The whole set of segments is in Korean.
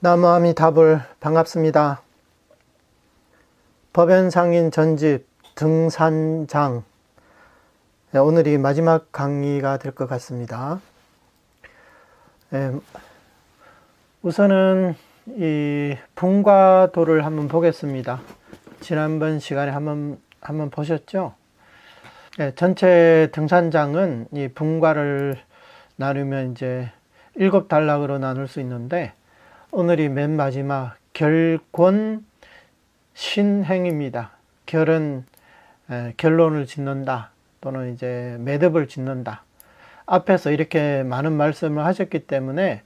나무아미타불 반갑습니다. 법연상인 전집 등산장, 오늘이 마지막 강의가 될 것 같습니다. 우선은 이 분과도를 한번 보겠습니다. 지난번 시간에 한번 보셨죠? 전체 등산장은 이 분과를 나누면 이제 7단락으로 나눌 수 있는데, 오늘이 맨 마지막 결권 신행입니다. 결은 결론을 짓는다, 또는 이제 매듭을 짓는다. 앞에서 이렇게 많은 말씀을 하셨기 때문에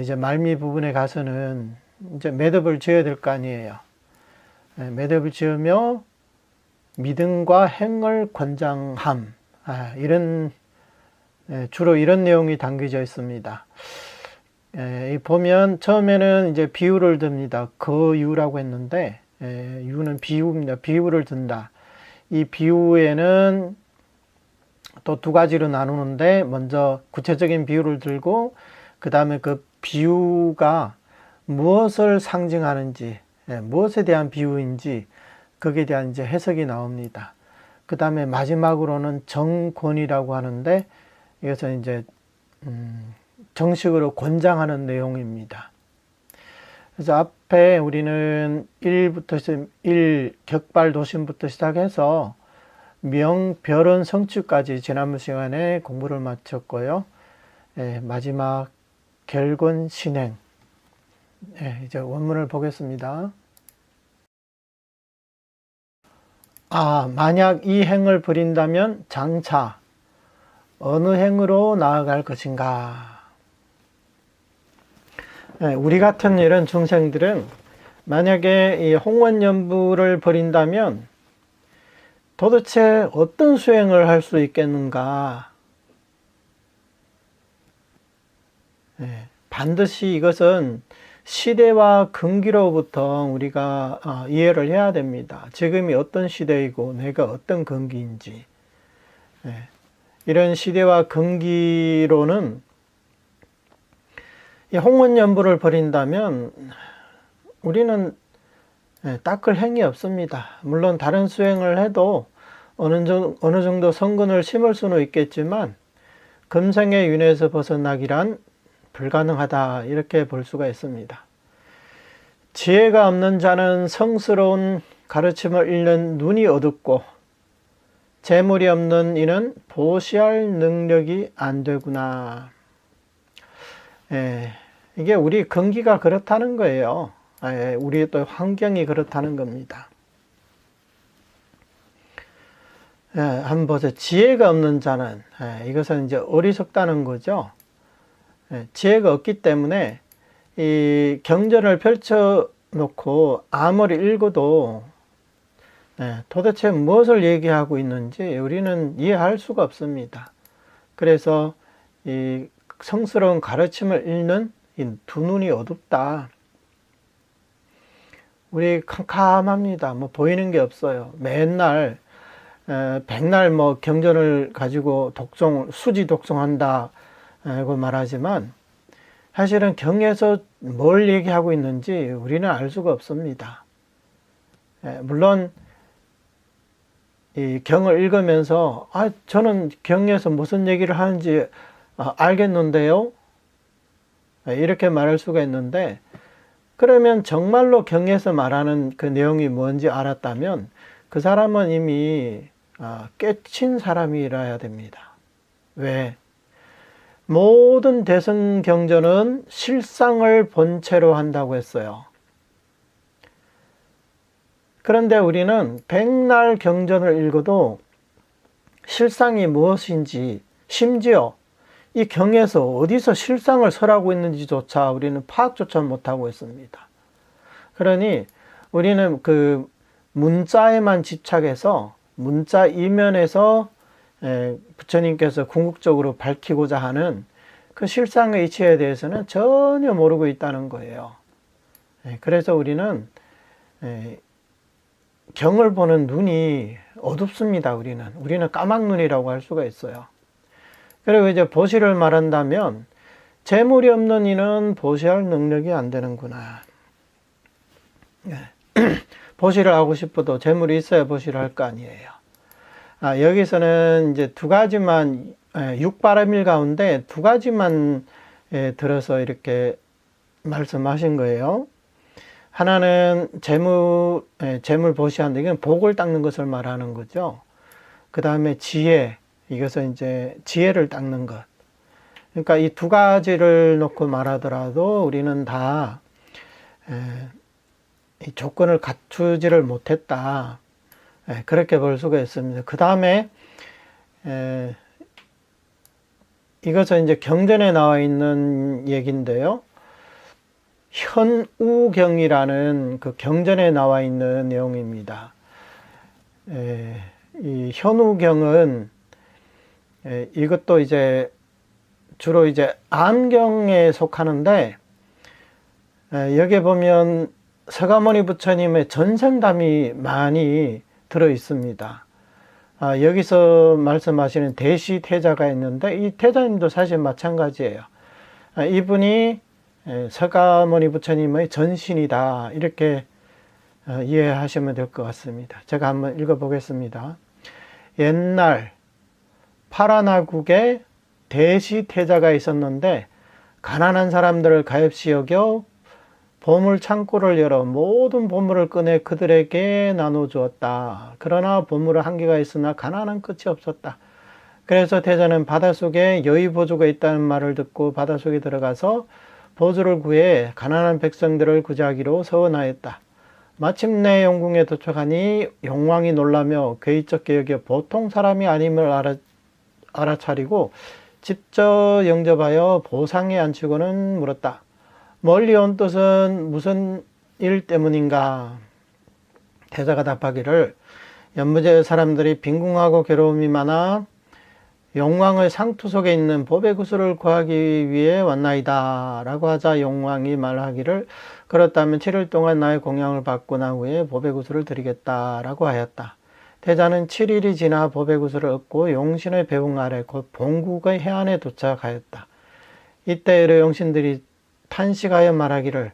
이제 말미 부분에 가서는 이제 매듭을 지어야 될 거 아니에요. 매듭을 지으며 믿음과 행을 권장함, 주로 이런 내용이 담겨져 있습니다. 보면 처음에는 이제 비유를 듭니다. 거유라고 했는데, 유는 비유입니다. 비유를 든다. 이 비유에는 또 두 가지로 나누는데, 먼저 구체적인 비유를 들고, 그 다음에 그 비유가 무엇을 상징하는지, 무엇에 대한 비유인지, 거기에 대한 이제 해석이 나옵니다. 그 다음에 마지막으로는 정권이라고 하는데, 이것은 이제 정식으로 권장하는 내용입니다. 그래서 앞에 우리는 1 격발도심부터 시작해서 명별은 성취까지 지난번 시간에 공부를 마쳤고요. 마지막 결권 신행. 이제 원문을 보겠습니다. 만약 이 행을 부린다면 장차 어느 행으로 나아갈 것인가? 우리 같은 이런 중생들은 만약에 이 홍원연부를 버린다면 도대체 어떤 수행을 할 수 있겠는가? 반드시 이것은 시대와 근기로부터 우리가 이해를 해야 됩니다. 지금이 어떤 시대이고 내가 어떤 근기인지. 이런 시대와 근기로는 이 홍원연부를 버린다면 우리는 닦을 행위 없습니다. 물론 다른 수행을 해도 어느 정도 성근을 심을 수는 있겠지만 금생의 윤회에서 벗어나기란 불가능하다, 이렇게 볼 수가 있습니다. 지혜가 없는 자는 성스러운 가르침을 읽는 눈이 어둡고, 재물이 없는 이는 보시할 능력이 안 되구나. 이게 우리 근기가 그렇다는 거예요. 우리 또 환경이 그렇다는 겁니다. 한번 보세요. 지혜가 없는 자는, 이것은 이제 어리석다는 거죠. 지혜가 없기 때문에 이 경전을 펼쳐놓고 아무리 읽어도 도대체 무엇을 얘기하고 있는지 우리는 이해할 수가 없습니다. 그래서 이 성스러운 가르침을 읽는 이 두 눈이 어둡다. 우리 캄캄합니다. 보이는 게 없어요. 맨날 백날 경전을 가지고 수지 독송한다고 말하지만 사실은 경에서 뭘 얘기하고 있는지 우리는 알 수가 없습니다. 물론 이 경을 읽으면서 저는 경에서 무슨 얘기를 하는지 알겠는데요, 이렇게 말할 수가 있는데, 그러면 정말로 경에서 말하는 그 내용이 뭔지 알았다면 그 사람은 이미 깨친 사람이라야 됩니다. 왜? 모든 대승경전은 실상을 본체로 한다고 했어요. 그런데 우리는 백날 경전을 읽어도 실상이 무엇인지, 심지어 이 경에서 어디서 실상을 설하고 있는지조차 우리는 파악조차 못하고 있습니다. 그러니 우리는 그 문자에만 집착해서 문자 이면에서 부처님께서 궁극적으로 밝히고자 하는 그 실상의 이치에 대해서는 전혀 모르고 있다는 거예요. 그래서 우리는 경을 보는 눈이 어둡습니다. 우리는 까막눈이라고 할 수가 있어요. 그리고 이제 보시를 말한다면 재물이 없는 이는 보시할 능력이 안 되는구나. 보시를 하고 싶어도 재물이 있어야 보시를 할 거 아니에요. 여기서는 이제 두 가지만, 육바람일 가운데 두 가지만 들어서 이렇게 말씀하신 거예요. 하나는 재물 보시한다. 이건 복을 닦는 것을 말하는 거죠. 그 다음에 지혜. 이것은 이제 지혜를 닦는 것. 그러니까 이 두 가지를 놓고 말하더라도 우리는 다 이 조건을 갖추지를 못했다. 그렇게 볼 수가 있습니다. 그 다음에 이것은 이제 경전에 나와 있는 얘기인데요. 현우경이라는 그 경전에 나와 있는 내용입니다. 이 현우경은 이것도 이제 주로 이제 암경에 속하는데, 여기에 보면 서가모니 부처님의 전생담이 많이 들어 있습니다. 여기서 말씀하시는 대시태자가 있는데, 이 태자님도 사실 마찬가지예요. 이분이 서가모니 부처님의 전신이다, 이렇게 이해하시면 될 것 같습니다. 제가 한번 읽어보겠습니다. 옛날 파라나국에 대시태자가 있었는데, 가난한 사람들을 가엾이 여겨 보물 창고를 열어 모든 보물을 꺼내 그들에게 나눠주었다. 그러나 보물은 한계가 있으나 가난한 끝이 없었다. 그래서 태자는 바닷속에 여의 보조가 있다는 말을 듣고 바닷속에 들어가서 보조를 구해 가난한 백성들을 구제하기로 서원하였다. 마침내 영궁에 도착하니 영왕이 놀라며 괴이쩍게 여겨 보통 사람이 아님을 알아차리고 직접 영접하여 보상에 앉히고는 물었다. 멀리 온 뜻은 무슨 일 때문인가? 태자가 답하기를 연무제 사람들이 빈궁하고 괴로움이 많아 영왕의 상투 속에 있는 보배 구슬을 구하기 위해 왔나이다 라고 하자 영왕이 말하기를 그렇다면 7일 동안 나의 공양을 받고 난 후에 보배 구슬을 드리겠다 라고 하였다. 태자는 7일이 지나 보배 구슬을 얻고 용신의 배웅 아래 곧 본국의 해안에 도착하였다. 이때 용신들이 탄식하여 말하기를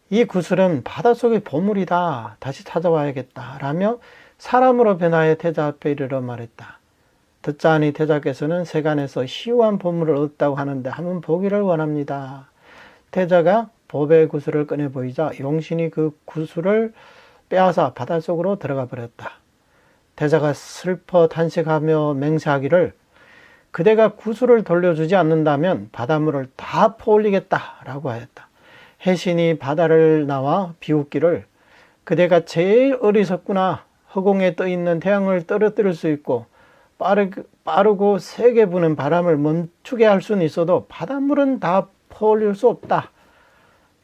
이 구슬은 바닷속의 보물이다. 다시 찾아와야겠다. 라며 사람으로 변하여 태자 앞에 이르러 말했다. 듣자하니 태자께서는 세간에서 희유한 보물을 얻었다고 하는데 한번 보기를 원합니다. 태자가 보배 구슬을 꺼내 보이자 용신이 그 구슬을 빼앗아 바닷속으로 들어가 버렸다. 태자가 슬퍼 탄식하며 맹세하기를 그대가 구슬을 돌려주지 않는다면 바닷물을 다 퍼올리겠다 라고 하였다. 해신이 바다를 나와 비웃기를 그대가 제일 어리석구나. 허공에 떠있는 태양을 떨어뜨릴 수 있고 빠르고 세게 부는 바람을 멈추게 할 수는 있어도 바닷물은 다 퍼올릴 수 없다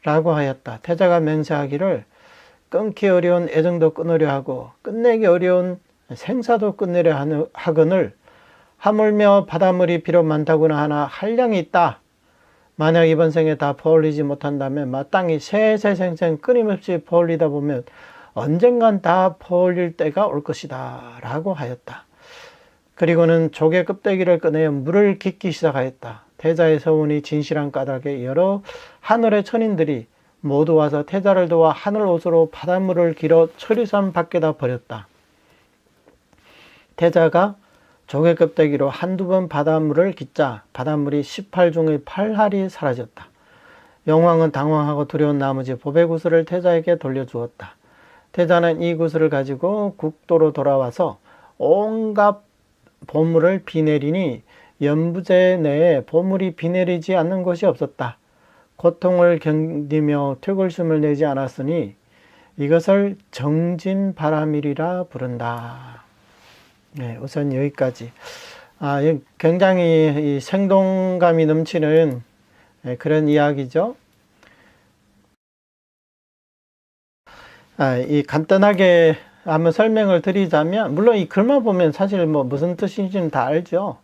라고 하였다. 태자가 맹세하기를 끊기 어려운 애정도 끊으려 하고 끝내기 어려운 생사도 끝내려 하거늘 하물며 바닷물이 비록 많다고나 하나 한량이 있다. 만약 이번 생에 다 퍼올리지 못한다면 마땅히 세세생생 끊임없이 퍼올리다 보면 언젠간 다 퍼올릴 때가 올 것이다 라고 하였다. 그리고는 조개 껍데기를 꺼내어 물을 깃기 시작하였다. 태자의 서운이 진실한 까닭에 여러 하늘의 천인들이 모두 와서 태자를 도와 하늘 옷으로 바닷물을 길어 천리산 밖에다 버렸다. 태자가 조개 껍데기로 한두 번 바닷물을 깃자 바닷물이 18중의 8할이 사라졌다. 영왕은 당황하고 두려운 나머지 보배 구슬을 태자에게 돌려주었다. 태자는 이 구슬을 가지고 국도로 돌아와서 온갖 보물을 비내리니 연부제 내에 보물이 비내리지 않는 곳이 없었다. 고통을 견디며 퇴골숨을 내지 않았으니 이것을 정진바람일이라 부른다. 네, 우선 여기까지. 굉장히 생동감이 넘치는 그런 이야기죠. 이 간단하게 한번 설명을 드리자면, 물론 이 글만 보면 사실 뭐 무슨 뜻인지는 다 알죠.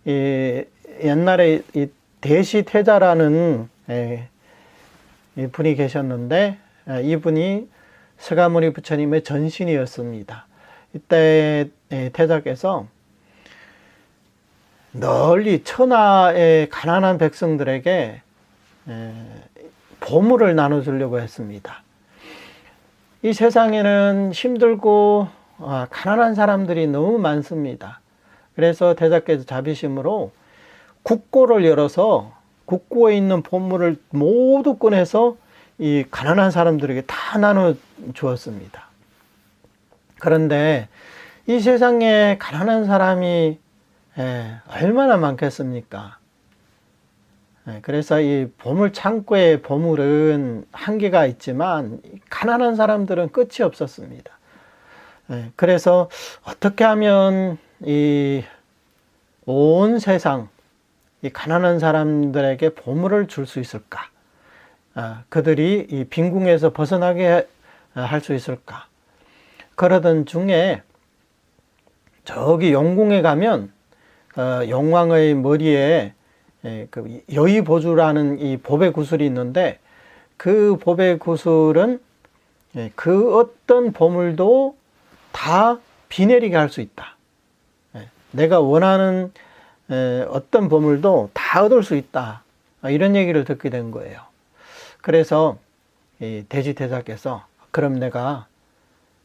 옛날에 이 대시태자라는 이 분이 계셨는데, 이분이 서가모니 부처님의 전신이었습니다. 이때 태자께서 널리 천하의 가난한 백성들에게 보물을 나눠주려고 했습니다. 이 세상에는 힘들고 가난한 사람들이 너무 많습니다. 그래서 대작께서 자비심으로 국고를 열어서 국고에 있는 보물을 모두 꺼내서 이 가난한 사람들에게 다 나눠 주었습니다. 그런데 이 세상에 가난한 사람이 얼마나 많겠습니까? 그래서 이 보물 창고의 보물은 한계가 있지만 가난한 사람들은 끝이 없었습니다. 그래서 어떻게 하면 이 온 세상 이 가난한 사람들에게 보물을 줄 수 있을까? 그들이 이 빈궁에서 벗어나게 할 수 있을까? 그러던 중에 저기 영궁에 가면 영왕의 머리에 그 여의보주라는 이 보배 구슬이 있는데 그 보배 구슬은 그 어떤 보물도 다 비 내리게 할 수 있다. 내가 원하는 어떤 보물도 다 얻을 수 있다. 이런 얘기를 듣게 된 거예요. 그래서 이 대지대사께서 그럼 내가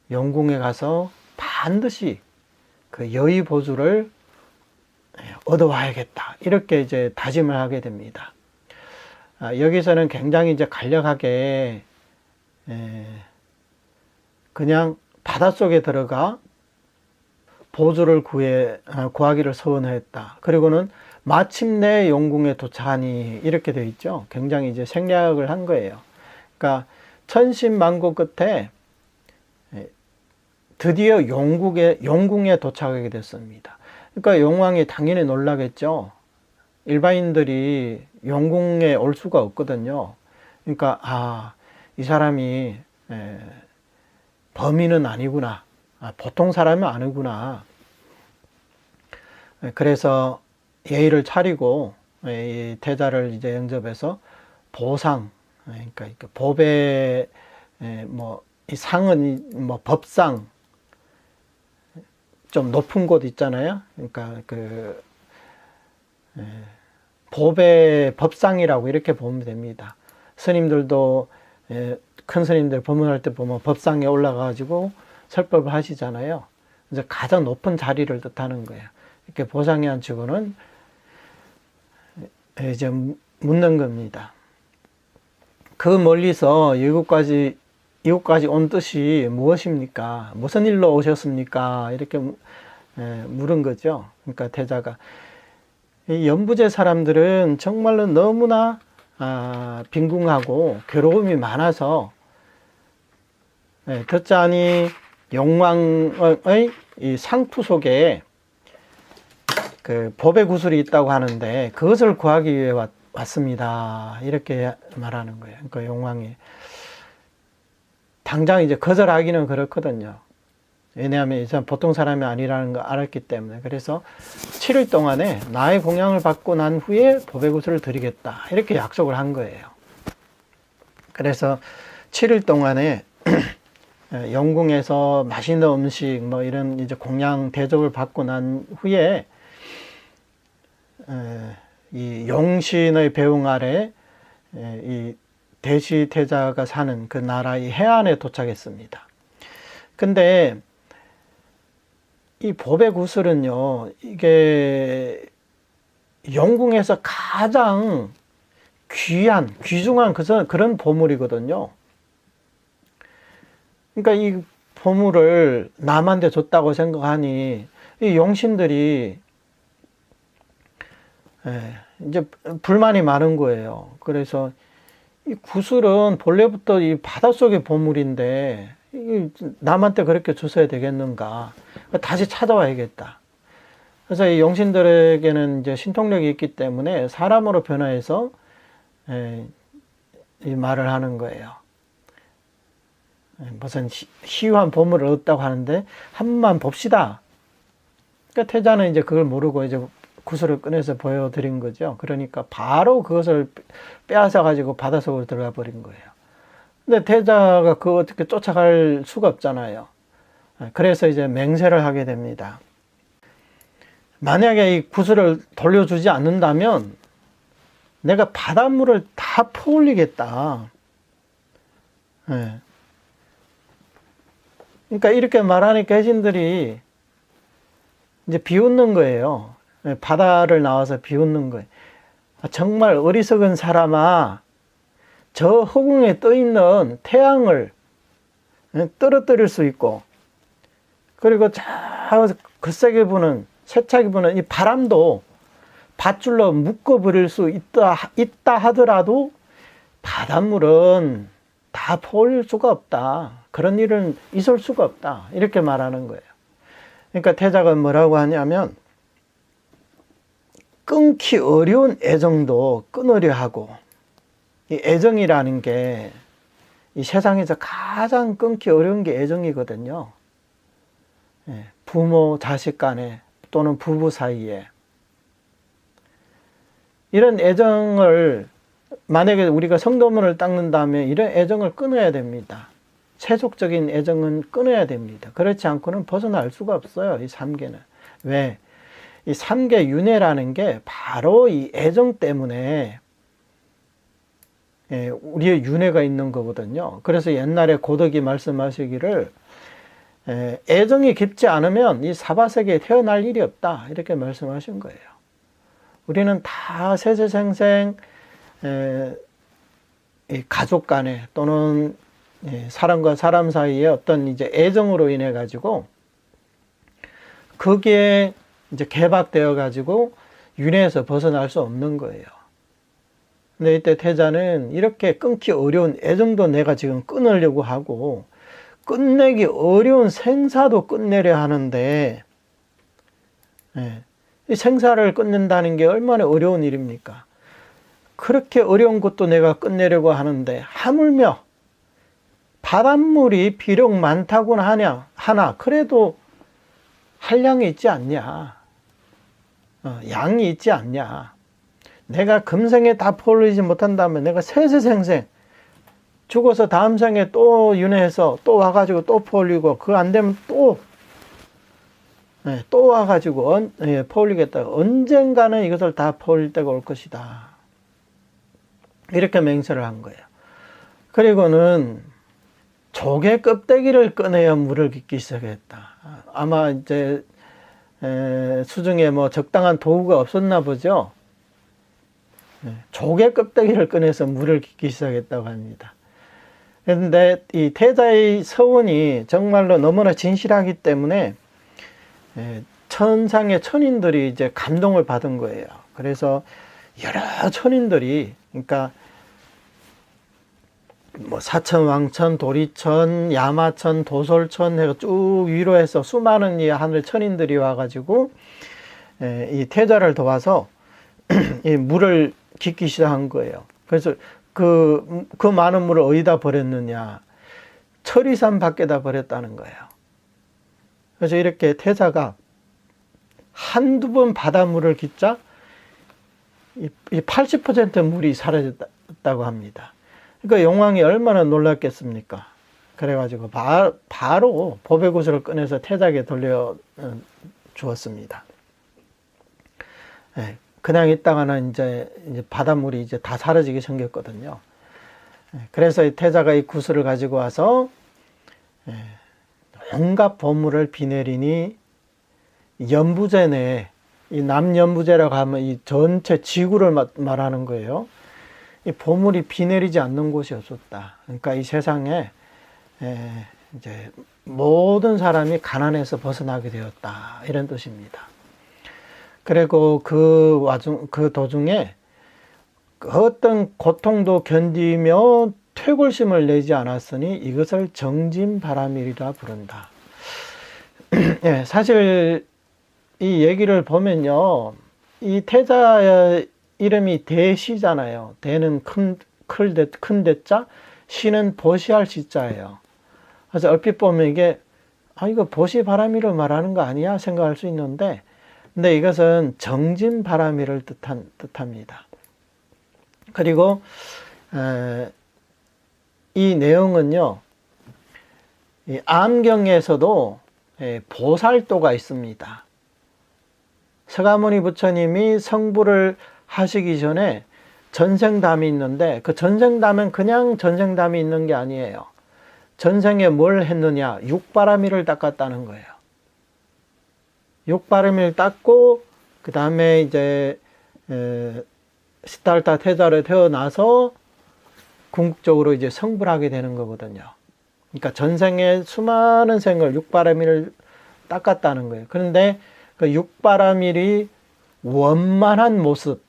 영궁에 가서 반드시 그 여의보주를 얻어와야겠다. 이렇게 이제 다짐을 하게 됩니다. 여기서는 굉장히 이제 간략하게 그냥 바닷속에 들어가 보주를 구하기를 서원했다. 그리고는 마침내 영궁에 도착하니 이렇게 되어 있죠. 굉장히 이제 생략을 한 거예요. 그러니까 천신만고 끝에 드디어 영궁에 도착하게 됐습니다. 그러니까 영왕이 당연히 놀라겠죠. 일반인들이 영궁에 올 수가 없거든요. 그러니까 이 사람이 범인은 아니구나. 보통 사람이 아니구나. 그래서 예의를 차리고 이 태자를 이제 영접해서 보상, 그러니까 법의 이 상은 뭐 법상 좀 높은 곳 있잖아요. 그러니까 그 법의 법상이라고 이렇게 보면 됩니다. 스님들도 큰 스님들 법문할 때 보면 법상에 올라가가지고 설법을 하시잖아요. 이제 가장 높은 자리를 뜻하는 거예요. 이렇게 보상에 앉히고는 이제 묻는 겁니다. 그 멀리서 이곳까지 온 뜻이 무엇입니까? 무슨 일로 오셨습니까? 이렇게 물은 거죠. 그러니까 태자가 이 연부제 사람들은 정말로 너무나 빈궁하고 괴로움이 많아서 듣자니 영왕의 이 상투 속에 그 법의 구슬이 있다고 하는데 그것을 구하기 위해 왔습니다. 이렇게 말하는 거예요. 그러니까 영왕이 당장 이제 거절하기는 그렇거든요. 왜냐하면 이 사람 보통 사람이 아니라는 걸 알았기 때문에. 그래서 7일 동안에 나의 공양을 받고 난 후에 법의 구슬을 드리겠다. 이렇게 약속을 한 거예요. 그래서 7일 동안에 영궁에서 맛있는 음식 뭐 이런 이제 공양 대접을 받고 난 후에 이 용신의 배웅 아래 이 대시태자가 사는 그 나라의 해안에 도착했습니다. 근데 이 법의 구슬은요, 이게 영궁에서 가장 귀중한 그런 보물이거든요. 그러니까 이 보물을 남한테 줬다고 생각하니 이 용신들이 이제 불만이 많은 거예요. 그래서 이 구슬은 본래부터 이 바닷속의 보물인데 남한테 그렇게 줬어야 되겠는가? 다시 찾아와야겠다. 그래서 이 용신들에게는 이제 신통력이 있기 때문에 사람으로 변화해서 이 말을 하는 거예요. 무슨 희귀한 보물을 얻었다고 하는데 한번 봅시다. 그러니까 태자는 이제 그걸 모르고 이제 구슬을 꺼내서 보여드린 거죠. 그러니까 바로 그것을 빼앗아 가지고 바닷속으로 들어가 버린 거예요. 근데 태자가 그거 어떻게 쫓아갈 수가 없잖아요. 그래서 이제 맹세를 하게 됩니다. 만약에 이 구슬을 돌려주지 않는다면 내가 바닷물을 다 퍼올리겠다. 예. 그러니까 이렇게 말하니까 혜신들이 이제 비웃는 거예요. 예, 바다를 나와서 비웃는 거예요. 정말 어리석은 사람아, 저 허공에 떠 있는 태양을 떨어뜨릴 수 있고, 그리고 저 거세게 부는, 세차게 부는 이 바람도 밧줄로 묶어버릴 수 있다 하더라도 바닷물은 다 퍼올릴 수가 없다. 그런 일은 있을 수가 없다. 이렇게 말하는 거예요. 그러니까 태자가 뭐라고 하냐면, 끊기 어려운 애정도 끊으려 하고, 이 애정이라는 게 이 세상에서 가장 끊기 어려운 게 애정이거든요. 부모, 자식 간에 또는 부부 사이에. 이런 애정을 만약에 우리가 성도문을 닦는다면 이런 애정을 끊어야 됩니다. 세속적인 애정은 끊어야 됩니다. 그렇지 않고는 벗어날 수가 없어요. 이 삼계는. 왜? 이 삼계 윤회라는 게 바로 이 애정 때문에 우리의 윤회가 있는 거거든요. 그래서 옛날에 고덕이 말씀하시기를 애정이 깊지 않으면 이 사바세계에 태어날 일이 없다. 이렇게 말씀하신 거예요. 우리는 다 세세생생 가족 간에 또는 사람과 사람 사이에 어떤 이제 애정으로 인해 가지고 거기에 이제 개박되어 가지고 윤회에서 벗어날 수 없는 거예요. 근데 이때 태자는 이렇게 끊기 어려운 애정도 내가 지금 끊으려고 하고 끝내기 어려운 생사도 끝내려 하는데 이 생사를 끊는다는 게 얼마나 어려운 일입니까? 그렇게 어려운 것도 내가 끝내려고 하는데 하물며 바닷물이 비록 많다고는 하나 그래도 한량이 있지 않냐? 양이 있지 않냐? 내가 금생에 다 퍼올리지 못한다면 내가 세세생생 죽어서 다음 생에 또 윤회해서 또 와가지고 또 퍼올리고 그거 안 되면 또 와가지고 퍼올리겠다. 언젠가는 이것을 다 퍼올릴 때가 올 것이다. 이렇게 맹세를 한 거예요. 그리고는 조개 껍데기를 꺼내야 물을 깃기 시작했다. 아마 이제 수중에 뭐 적당한 도구가 없었나 보죠. 조개 껍데기를 꺼내서 물을 깃기 시작했다고 합니다. 그런데 이 태자의 서원이 정말로 너무나 진실하기 때문에 천상의 천인들이 이제 감동을 받은 거예요. 그래서 여러 천인들이, 그러니까 뭐 사천, 왕천, 도리천, 야마천, 도솔천 해서 쭉 위로 해서 수많은 이 하늘 천인들이 와가지고 이 태자를 도와서 이 물을 깃기 시작한 거예요. 그래서 그 많은 물을 어디다 버렸느냐? 철이산 밖에다 버렸다는 거예요. 그래서 이렇게 태자가 한두 번 바닷물을 깃자 이 80% 물이 사라졌다고 합니다. 그러니까 용왕이 얼마나 놀랐겠습니까? 그래가지고 바로 보배구슬을 꺼내서 태자에게 돌려 주었습니다. 그냥 있다가는 이제 바닷물이 이제 다 사라지게 생겼거든요. 그래서 이 태자가 이 구슬을 가지고 와서 온갖 보물을 비 내리니 연부제 내에, 이 남연부제라고 하면 이 전체 지구를 말하는 거예요. 이 보물이 비 내리지 않는 곳이 없었다. 그러니까 이 세상에 이제 모든 사람이 가난에서 벗어나게 되었다. 이런 뜻입니다. 그리고 그 도중에 어떤 고통도 견디며 퇴골심을 내지 않았으니 이것을 정진바람일이라 부른다. 사실 이 얘기를 보면요, 이 태자의 이름이 대시잖아요. 대는 큰 대자, 시는 보시할 시자예요. 그래서 얼핏 보면 이게 이거 보시바람이를 말하는 거 아니야 생각할 수 있는데, 근데 이것은 정진바람이를 뜻합니다. 그리고 이 내용은요, 이 암경에서도 보살도가 있습니다. 서가모니 부처님이 성불을 하시기 전에 전생담이 있는데 그 전생담은 그냥 전생담이 있는 게 아니에요. 전생에 뭘 했느냐? 육바라밀을 닦았다는 거예요. 육바라밀을 닦고 그 다음에 이제 시달타 태자를 태어나서 궁극적으로 이제 성불하게 되는 거거든요. 그러니까 전생에 수많은 생을 육바라밀을 닦았다는 거예요. 그런데 그 육바라밀이 원만한 모습,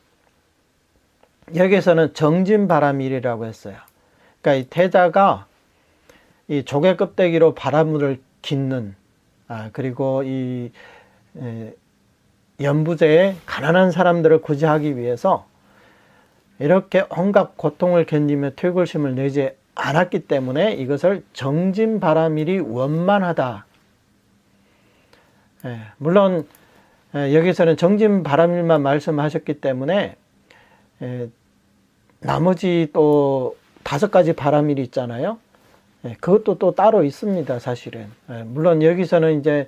여기서는 정진바라밀이라고 했어요. 그러니까 이 태자가 이 조개 껍데기로 바라물을 깃는, 그리고 이 연부제에 가난한 사람들을 구제하기 위해서 이렇게 온갖 고통을 견디며 퇴골심을 내지 않았기 때문에 이것을 정진바라밀이 원만하다. 물론 여기서는 정진바라밀만 말씀하셨기 때문에 나머지 또 5가지 바라밀이 있잖아요. 그것도 또 따로 있습니다, 사실은. 물론 여기서는 이제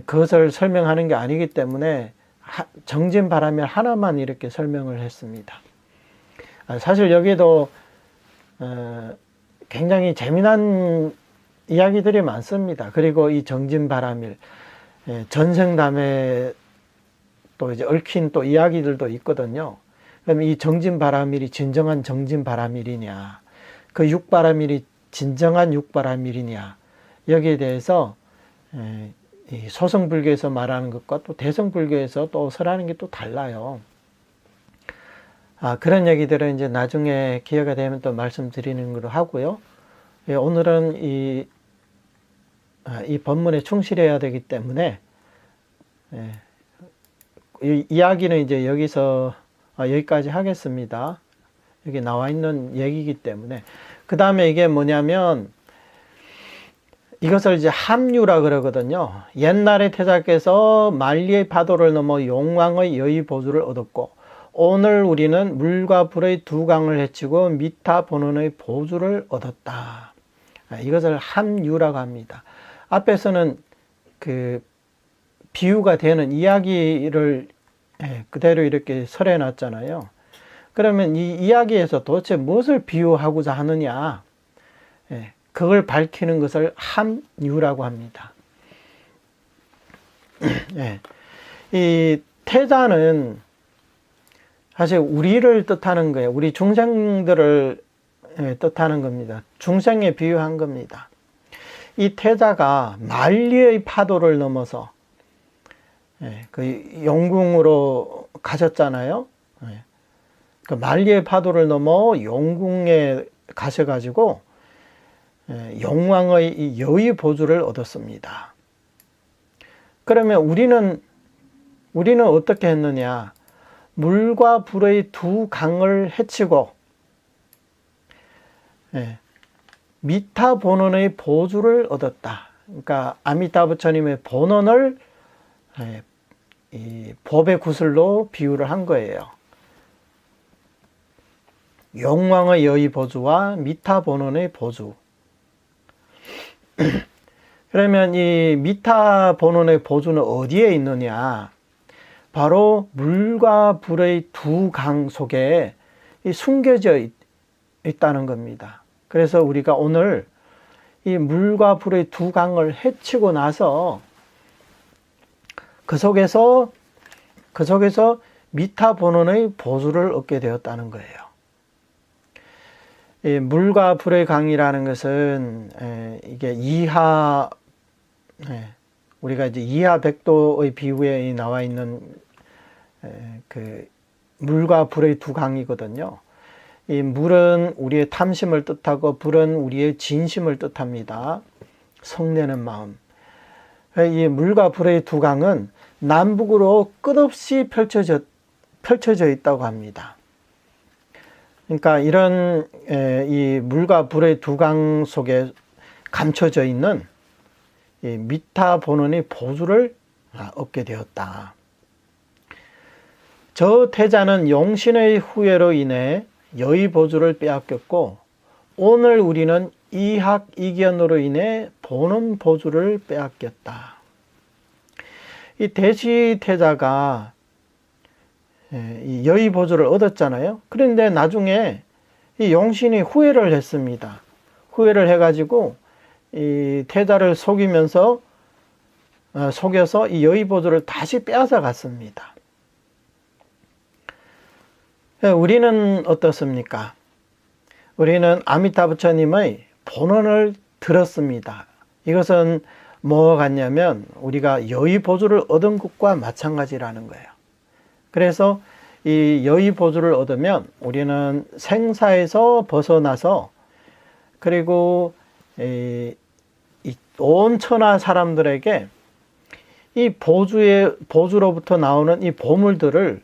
그것을 설명하는 게 아니기 때문에 정진바라밀 하나만 이렇게 설명을 했습니다. 사실 여기도 굉장히 재미난 이야기들이 많습니다. 그리고 이 정진바라밀, 전생담에 또 이제 얽힌 또 이야기들도 있거든요. 그럼 이 정진바라밀이 진정한 정진바라밀이냐, 그 육바라밀이 진정한 육바라밀이냐, 여기에 대해서 이 소성불교에서 말하는 것과 또 대성불교에서 또 설하는 게 또 달라요. 그런 얘기들은 이제 나중에 기회가 되면 또 말씀드리는 걸로 하고요. 오늘은 이 법문에 충실해야 되기 때문에 이 이야기는 이제 여기까지 하겠습니다. 여기 나와 있는 얘기이기 때문에. 그 다음에 이게 뭐냐면 이것을 이제 함유라 그러거든요. 옛날에 태자께서 만리의 파도를 넘어 용왕의 여의 보주를 얻었고 오늘 우리는 물과 불의 두 강을 헤치고 미타 본원의 보주를 얻었다. 이것을 함유라고 합니다. 앞에서는 그 비유가 되는 이야기를 그대로 이렇게 설해 놨잖아요. 그러면 이 이야기에서 도대체 무엇을 비유하고자 하느냐, 그걸 밝히는 것을 함유라고 합니다. 이 태자는 사실 우리를 뜻하는 거예요. 우리 중생들을 뜻하는 겁니다. 중생에 비유한 겁니다. 이 태자가 만리의 파도를 넘어서 그 용궁으로 가셨잖아요. 그 만리의 파도를 넘어 용궁에 가셔가지고 용왕의 이 여의 보주를 얻었습니다. 그러면 우리는 어떻게 했느냐? 물과 불의 두 강을 헤치고 미타 본원의 보주를 얻었다. 그러니까 아미타 부처님의 본원을 이 법의 구슬로 비유를 한 거예요. 용왕의 여의 보주와 미타 본원의 보주. 그러면 이 미타 본원의 보주는 어디에 있느냐? 바로 물과 불의 두 강 속에 숨겨져 있다는 겁니다. 그래서 우리가 오늘 이 물과 불의 두 강을 헤치고 나서 그 속에서 미타 본원의 보주를 얻게 되었다는 거예요. 이 물과 불의 강이라는 것은 이게 우리가 이제 이하 백도의 비유에 나와 있는 그 물과 불의 두 강이거든요. 이 물은 우리의 탐심을 뜻하고 불은 우리의 진심을 뜻합니다. 성내는 마음. 이 물과 불의 두 강은 남북으로 끝없이 펼쳐져 있다고 합니다. 그러니까 이런 이 물과 불의 두 강 속에 감춰져 있는 이 미타 본원의 보주를 얻게 되었다. 저 태자는 용신의 후회로 인해 여의 보주를 빼앗겼고 오늘 우리는 이학 이견으로 인해 본원 보주를 빼앗겼다. 이 대시태자가 이 여의 보조를 얻었잖아요. 그런데 나중에 이 용신이 후회를 했습니다. 후회를 해가지고 이 태자를 속여서 이 여의 보조를 다시 빼앗아 갔습니다. 우리는 어떻습니까? 우리는 아미타 부처님의 본원을 들었습니다. 이것은 뭐가 같냐면 우리가 여의 보조를 얻은 것과 마찬가지라는 거예요. 그래서 이 여의 보조를 얻으면 우리는 생사에서 벗어나서 그리고 온 천하 사람들에게 이 보주로부터 나오는 이 보물들을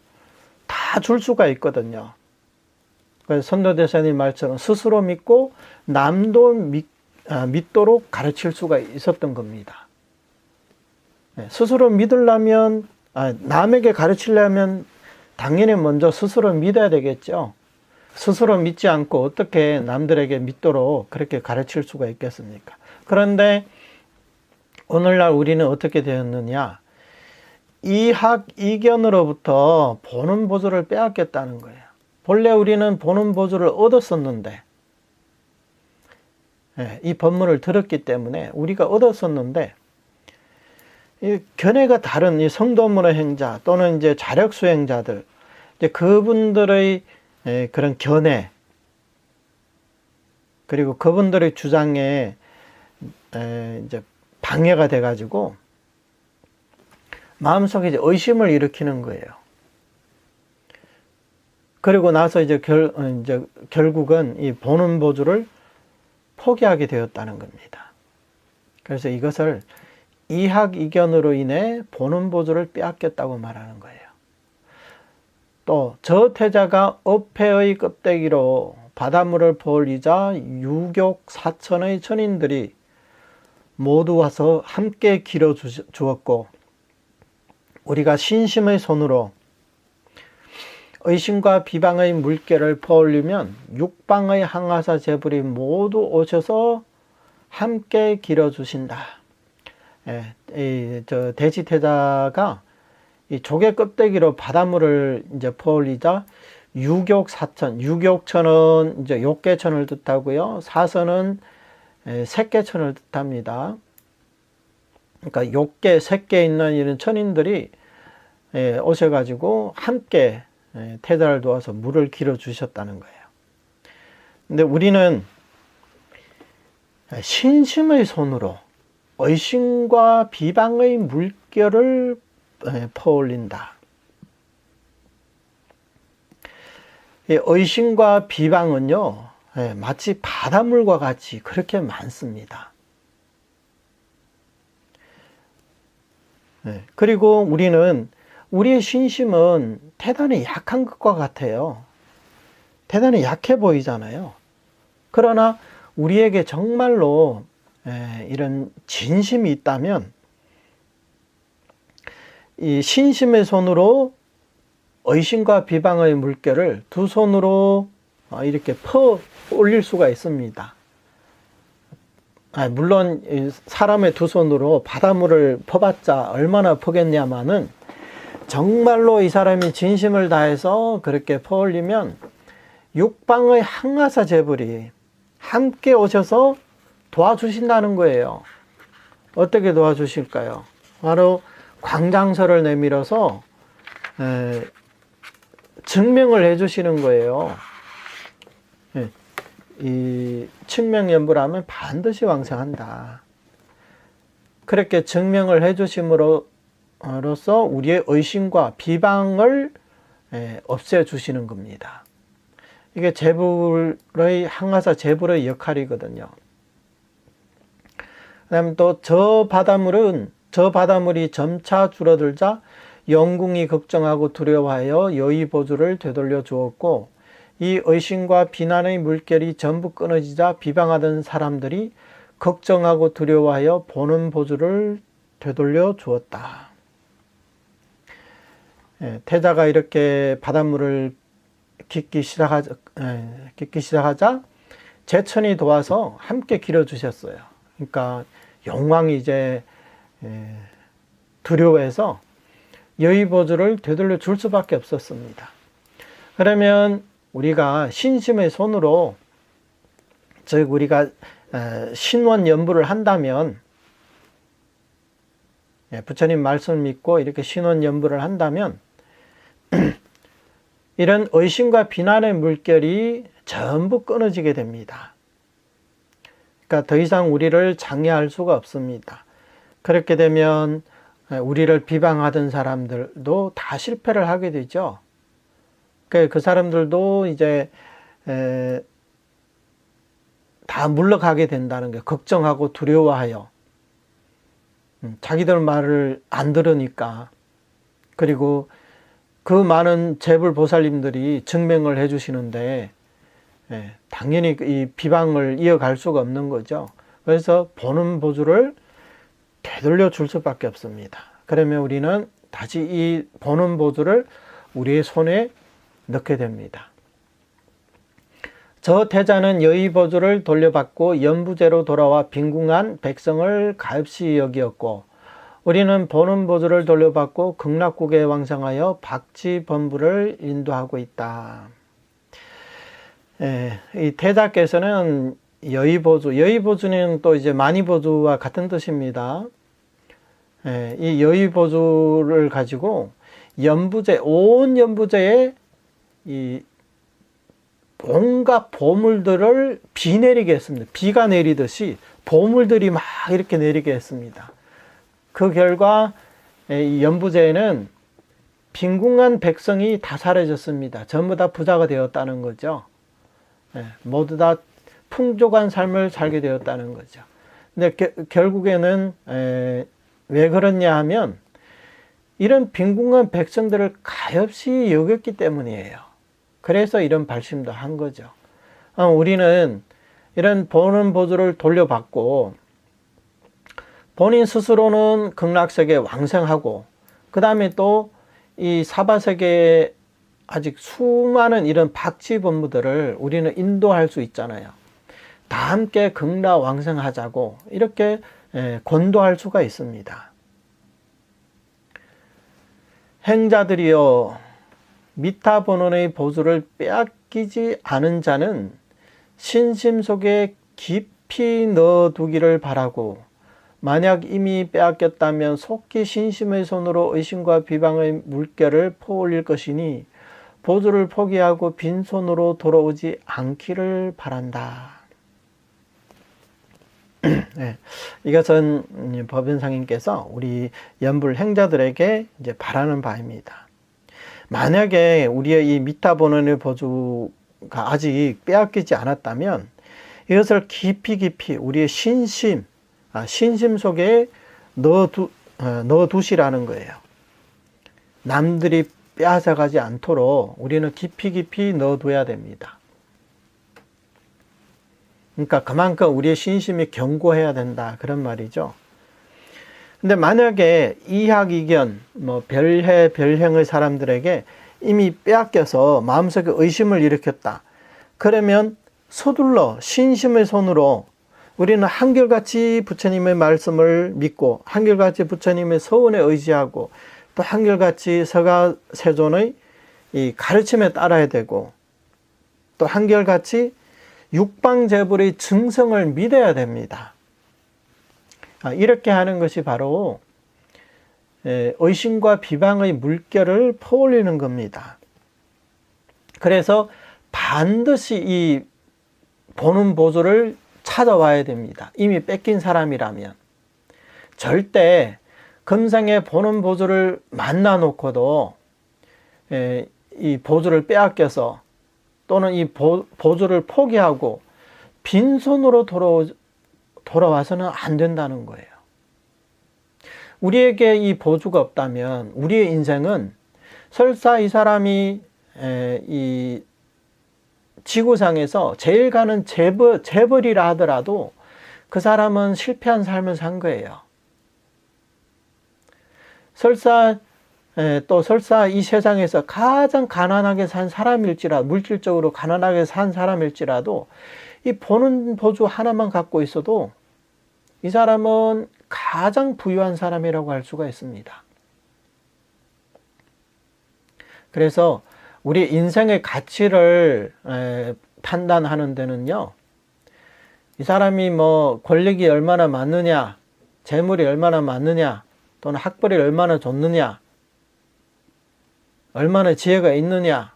다 줄 수가 있거든요. 그래서 선도대사님 말처럼 스스로 믿고 남도 믿도록 가르칠 수가 있었던 겁니다. 스스로 믿으려면, 남에게 가르치려면 당연히 먼저 스스로 믿어야 되겠죠. 스스로 믿지 않고 어떻게 남들에게 믿도록 그렇게 가르칠 수가 있겠습니까? 그런데 오늘날 우리는 어떻게 되었느냐? 이학이견으로부터 보는 보조를 빼앗겼다는 거예요. 본래 우리는 보는 보조를 얻었었는데, 이 법문을 들었기 때문에 우리가 얻었었는데, 이 견해가 다른 이 성도문의 행자 또는 이제 자력 수행자들, 이제 그분들의 그런 견해, 그리고 그분들의 주장에 이제 방해가 돼가지고 마음속에 이제 의심을 일으키는 거예요. 그리고 나서 이제 결국은 이 보는 보조를 포기하게 되었다는 겁니다. 그래서 이것을 이학이견으로 인해 보는 보조를 빼앗겼다고 말하는 거예요. 또 저 태자가 업회의 껍데기로 바닷물을 퍼올리자 유격 사천의 천인들이 모두 와서 함께 길어 주었고 우리가 신심의 손으로 의심과 비방의 물결을 퍼올리면 육방의 항하사 재불이 모두 오셔서 함께 길어 주신다. 저 대지태자가 이 조개 껍데기로 바닷물을 이제 퍼올리자 유격사천, 유격천은 이제 욕계천을 뜻하고요. 사선은 색계천을 뜻합니다. 그러니까 욕계, 색계 있는 이런 천인들이 오셔가지고 함께 태자를 도와서 물을 길어 주셨다는 거예요. 근데 우리는 신심의 손으로 의심과 비방의 물결을 퍼올린다. 의심과 비방은요, 마치 바닷물과 같이 그렇게 많습니다. 그리고 우리의 신심은 대단히 약한 것과 같아요. 대단히 약해 보이잖아요. 그러나 우리에게 정말로 이런 진심이 있다면 이 신심의 손으로 의심과 비방의 물결을 두 손으로 이렇게 퍼 올릴 수가 있습니다. 물론 사람의 두 손으로 바닷물을 퍼봤자 얼마나 퍼겠냐마는 정말로 이 사람이 진심을 다해서 그렇게 퍼올리면 육방의 항하사 재불이 함께 오셔서 도와주신다는 거예요. 어떻게 도와주실까요? 바로 광장설을 내밀어서 증명을 해주시는 거예요. 이 측명연불하면 반드시 왕생한다. 그렇게 증명을 해주심으로써 우리의 의심과 비방을 없애주시는 겁니다. 이게 재불의 항하사 재불의 역할이거든요. 그다음에 또 저 바닷물이 점차 줄어들자 영궁이 걱정하고 두려워하여 여의 보조를 되돌려 주었고 이 의심과 비난의 물결이 전부 끊어지자 비방하던 사람들이 걱정하고 두려워하여 보는 보조를 되돌려 주었다. 태자가 이렇게 바닷물을 깊기 시작하자 제천이 도와서 함께 길어 주셨어요. 그러니까 영왕이 이제 두려워해서 여의보조를 되돌려 줄 수밖에 없었습니다. 그러면 우리가 신심의 손으로, 즉 우리가 신원연부를 한다면, 부처님 말씀을 믿고 이렇게 신원연부를 한다면 이런 의심과 비난의 물결이 전부 끊어지게 됩니다. 그러니까 더 이상 우리를 장애할 수가 없습니다. 그렇게 되면 우리를 비방하던 사람들도 다 실패를 하게 되죠. 그 사람들도 이제 다 물러가게 된다는 게, 걱정하고 두려워하여 자기들 말을 안 들으니까. 그리고 그 많은 재불 보살님들이 증명을 해 주시는데 당연히 이 비방을 이어갈 수가 없는 거죠. 그래서 보는 보주를 되돌려 줄 수밖에 없습니다. 그러면 우리는 다시 이 보는 보주를 우리의 손에 넣게 됩니다. 저 태자는 여의보조를 돌려받고 연부제로 돌아와 빈궁한 백성을 가엾이 여기었고, 우리는 보는 보조를 돌려받고 극락국에 왕성하여 박지범부를 인도하고 있다. 이 태자께서는 여의보조는 또 이제 만이보조와 같은 뜻입니다. 이 여의보조를 가지고 연부제, 온 연부제에 이 온갖 보물들을 비 내리게 했습니다. 비가 내리듯이 보물들이 막 이렇게 내리게 했습니다. 그 결과 이 연부제에는 빈궁한 백성이 다 사라졌습니다. 전부 다 부자가 되었다는 거죠. 모두 다 풍족한 삶을 살게 되었다는 거죠. 근데 결국에는 왜 그렇냐 하면 이런 빈궁한 백성들을 가엾이 여겼기 때문이에요. 그래서 이런 발심도 한 거죠. 우리는 이런 보는 보조를 돌려받고 본인 스스로는 극락세계에 왕생하고, 그 다음에 또 이 사바세계에 아직 수많은 이런 박쥐범부들을 우리는 인도할 수 있잖아요. 다 함께 극락 왕생하자고 이렇게 권도할 수가 있습니다. 행자들이여, 미타본원의 보수를 빼앗기지 않은 자는 신심 속에 깊이 넣어두기를 바라고, 만약 이미 빼앗겼다면 속히 신심의 손으로 의심과 비방의 물결을 퍼올릴 것이니 보수를 포기하고 빈손으로 돌아오지 않기를 바란다. 이것은 법연상인께서 우리 연불 행자들에게 이제 바라는 바입니다. 만약에 우리의 이 미타본원의 보주가 아직 빼앗기지 않았다면 이것을 깊이 우리의 신심 속에 넣어두시라는 거예요. 남들이 빼앗아가지 않도록 우리는 깊이 넣어둬야 됩니다. 그러니까 그만큼 우리의 신심이 견고해야 된다, 그런 말이죠. 근데 만약에 이학이견, 별해 별행의 사람들에게 이미 빼앗겨서 마음속에 의심을 일으켰다, 그러면 서둘러 신심의 손으로 우리는 한결같이 부처님의 말씀을 믿고, 한결같이 부처님의 서원에 의지하고, 또 한결같이 서가세존의 이 가르침에 따라야 되고, 또 한결같이 육방재불의 증성을 믿어야 됩니다. 이렇게 하는 것이 바로 의심과 비방의 물결을 퍼올리는 겁니다. 그래서 반드시 이 보는 보조를 찾아와야 됩니다. 이미 뺏긴 사람이라면. 절대 금상의 보는 보조를 만나 놓고도 이 보조를 빼앗겨서, 또는 이 보조를 포기하고 빈손으로 돌아와서는 안 된다는 거예요. 우리에게 이 보조가 없다면 우리의 인생은 설사 이 사람이 이 지구상에서 제일 가는 재벌이라 하더라도 그 사람은 실패한 삶을 산 거예요. 설사 이 세상에서 가장 가난하게 산 사람일지라도, 물질적으로 가난하게 산 사람일지라도 이 보는 보조 하나만 갖고 있어도 이 사람은 가장 부유한 사람이라고 할 수가 있습니다. 그래서 우리 인생의 가치를 판단하는 데는요, 이 사람이 뭐 권력이 얼마나 많느냐, 재물이 얼마나 많느냐, 또는 학벌이 얼마나 좋느냐, 얼마나 지혜가 있느냐,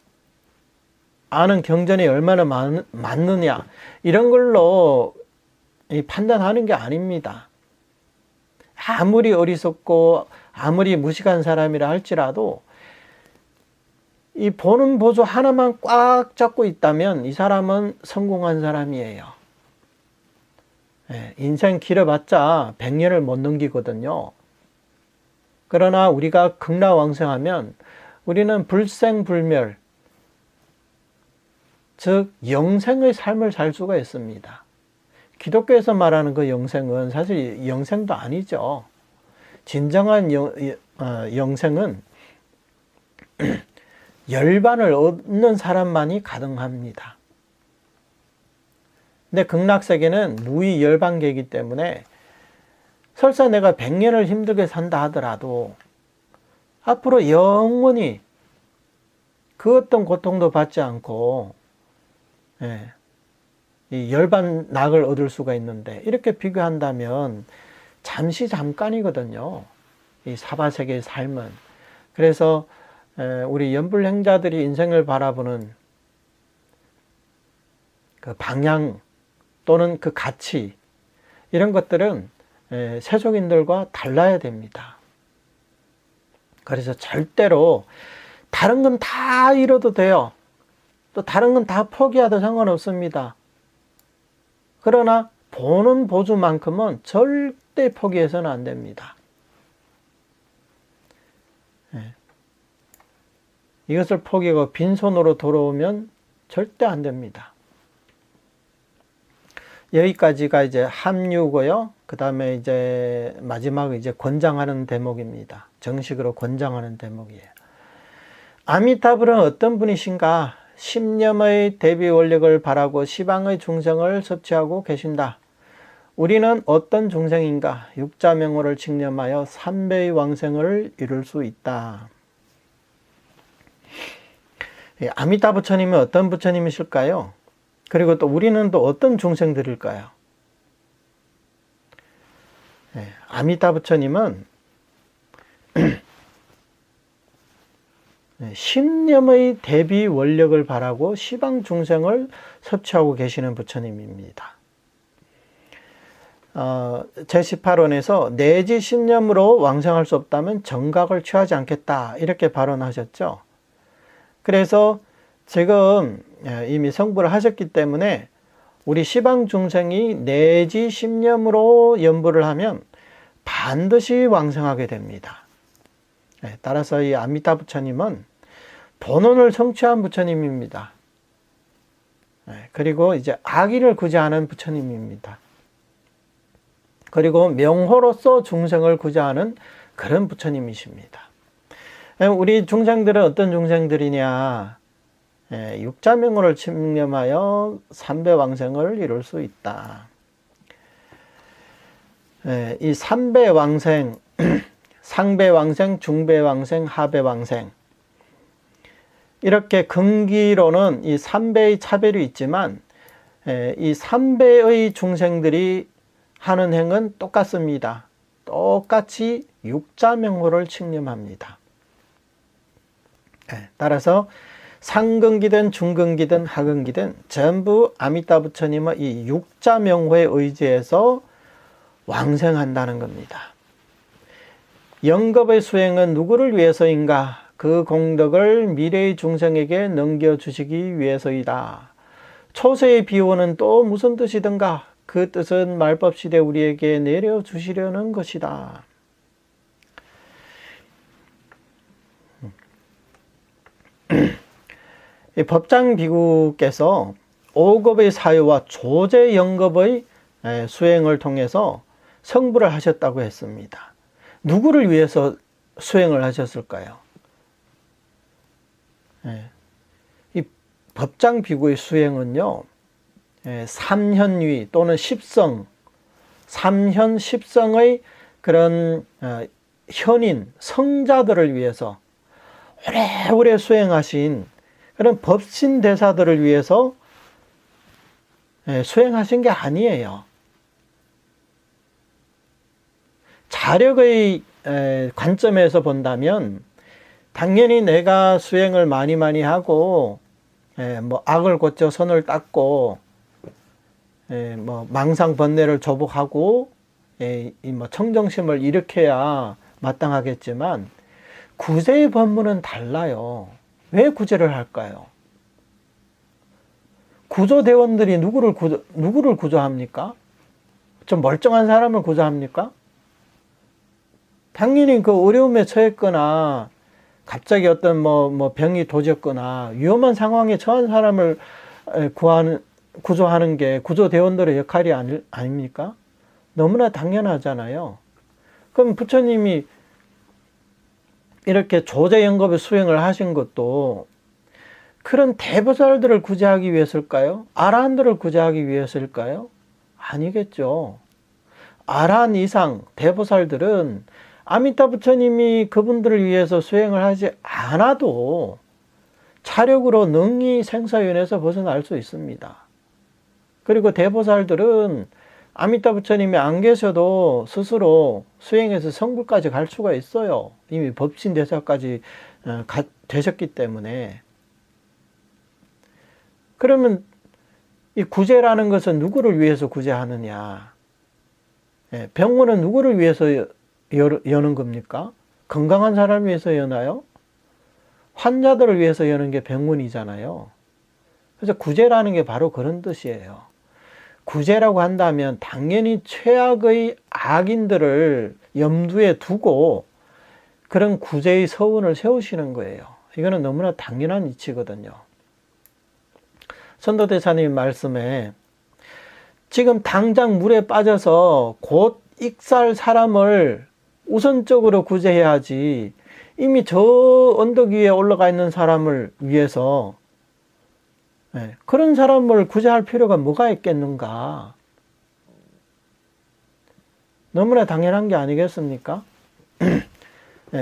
아는 경전이 얼마나 많느냐, 이런 걸로 판단하는 게 아닙니다. 아무리 어리석고 아무리 무식한 사람이라 할지라도 이 보는 보조 하나만 꽉 잡고 있다면 이 사람은 성공한 사람이에요. 인생 길어봤자 100년을 못 넘기거든요. 그러나 우리가 극락왕생하면 우리는 불생불멸, 즉 영생의 삶을 살 수가 있습니다. 기독교에서 말하는 그 영생은 사실 영생도 아니죠. 진정한 영생은 열반을 얻는 사람만이 가능합니다. 근데 극락세계는 무의 열반계이기 때문에 설사 내가 100년을 힘들게 산다 하더라도 앞으로 영원히 그 어떤 고통도 받지 않고 이 열반낙을 얻을 수가 있는데, 이렇게 비교한다면 잠시 잠깐이거든요, 이 사바세계의 삶은. 그래서 우리 연불행자들이 인생을 바라보는 그 방향 또는 그 가치, 이런 것들은 세속인들과 달라야 됩니다. 그래서 절대로 다른 건 다 잃어도 돼요. 또 다른 건 다 포기해도 상관없습니다. 그러나 보는 보주만큼은 절대 포기해서는 안 됩니다. 이것을 포기하고 빈손으로 돌아오면 절대 안 됩니다. 여기까지가 이제 합류고요. 그 다음에 이제 마지막 이제 권장하는 대목입니다. 정식으로 권장하는 대목이에요. 아미타불은 어떤 분이신가? 십념의 대비 원력을 바라고 시방의 중생을 섭취하고 계신다. 우리는 어떤 중생인가? 육자명호를 칙념하여 삼배의 왕생을 이룰 수 있다. 아미타 부처님은 어떤 부처님이실까요? 그리고 또 우리는 또 어떤 중생들일까요? 아미타 부처님은 십념의 대비 원력을 바라고 시방 중생을 섭취하고 계시는 부처님입니다. 제18원에서 내지 십념으로 왕생할 수 없다면 정각을 취하지 않겠다, 이렇게 발언하셨죠. 그래서 지금 이미 성불을 하셨기 때문에 우리 시방 중생이 내지 십념으로 연부를 하면 반드시 왕생하게 됩니다. 따라서 이 아미타 부처님은 본원을 성취한 부처님입니다. 그리고 이제 악의를 구제하는 부처님입니다. 그리고 명호로서 중생을 구제하는 그런 부처님이십니다. 우리 중생들은 어떤 중생들이냐? 육자명호를 칙념하여 삼배왕생을 이룰 수 있다. 이 삼배왕생, 상배왕생, 중배왕생, 하배왕생, 이렇게 근기로는 이 삼배의 차별이 있지만 이 삼배의 중생들이 하는 행은 똑같습니다. 똑같이 육자명호를 칙념합니다. 따라서 상근기든 중근기든 하근기든 전부 아미타 부처님의 이 육자명호에 의지해서 왕생한다는 겁니다. 영겁의 수행은 누구를 위해서인가? 그 공덕을 미래의 중생에게 넘겨주시기 위해서이다. 초세의 비호는 또 무슨 뜻이든가? 그 뜻은 말법시대 우리에게 내려주시려는 것이다. 이 법장비구께서 5급의 사유와 조제 영급의 수행을 통해서 성불을 하셨다고 했습니다. 누구를 위해서 수행을 하셨을까요? 이 법장비구의 수행은요, 삼현위 또는 십성, 삼현 십성의 그런 현인, 성자들을 위해서 오래오래 수행하신 그런 법신 대사들을 위해서 수행하신 게 아니에요. 자력의 관점에서 본다면 당연히 내가 수행을 많이 하고 뭐 악을 고쳐 선을 닦고 뭐 망상 번뇌를 조복하고 뭐 청정심을 일으켜야 마땅하겠지만 구제의 법문은 달라요. 왜 구제를 할까요? 구조대원들이 누구를 구조합니까? 좀 멀쩡한 사람을 구조합니까? 당연히 그 어려움에 처했거나 갑자기 어떤 뭐 병이 도졌거나 위험한 상황에 처한 사람을 구조하는 게 구조대원들의 역할이 아닙니까? 너무나 당연하잖아요. 그럼 부처님이 이렇게 조제연겁의 수행을 하신 것도 그런 대보살들을 구제하기 위해서일까요? 아라한들을 구제하기 위해서일까요? 아니겠죠. 아라한 이상 대보살들은 아미타 부처님이 그분들을 위해서 수행을 하지 않아도 차력으로 능히 생사윤회에서 벗어날 수 있습니다. 그리고 대보살들은 아미타 부처님이 안 계셔도 스스로 수행해서 성불까지 갈 수가 있어요. 이미 법신대사까지 되셨기 때문에. 그러면 이 구제라는 것은 누구를 위해서 구제하느냐? 병원은 누구를 위해서 여는 겁니까? 건강한 사람을 위해서 여나요? 환자들을 위해서 여는 게 병원이잖아요. 그래서 구제라는 게 바로 그런 뜻이에요. 구제라고 한다면 당연히 최악의 악인들을 염두에 두고 그런 구제의 서원을 세우시는 거예요. 이거는 너무나 당연한 이치거든요. 선도대사님 말씀에 지금 당장 물에 빠져서 곧 익살 사람을 우선적으로 구제해야지 이미 저 언덕 위에 올라가 있는 사람을 위해서 그런 사람을 구제할 필요가 뭐가 있겠는가? 너무나 당연한 게 아니겠습니까?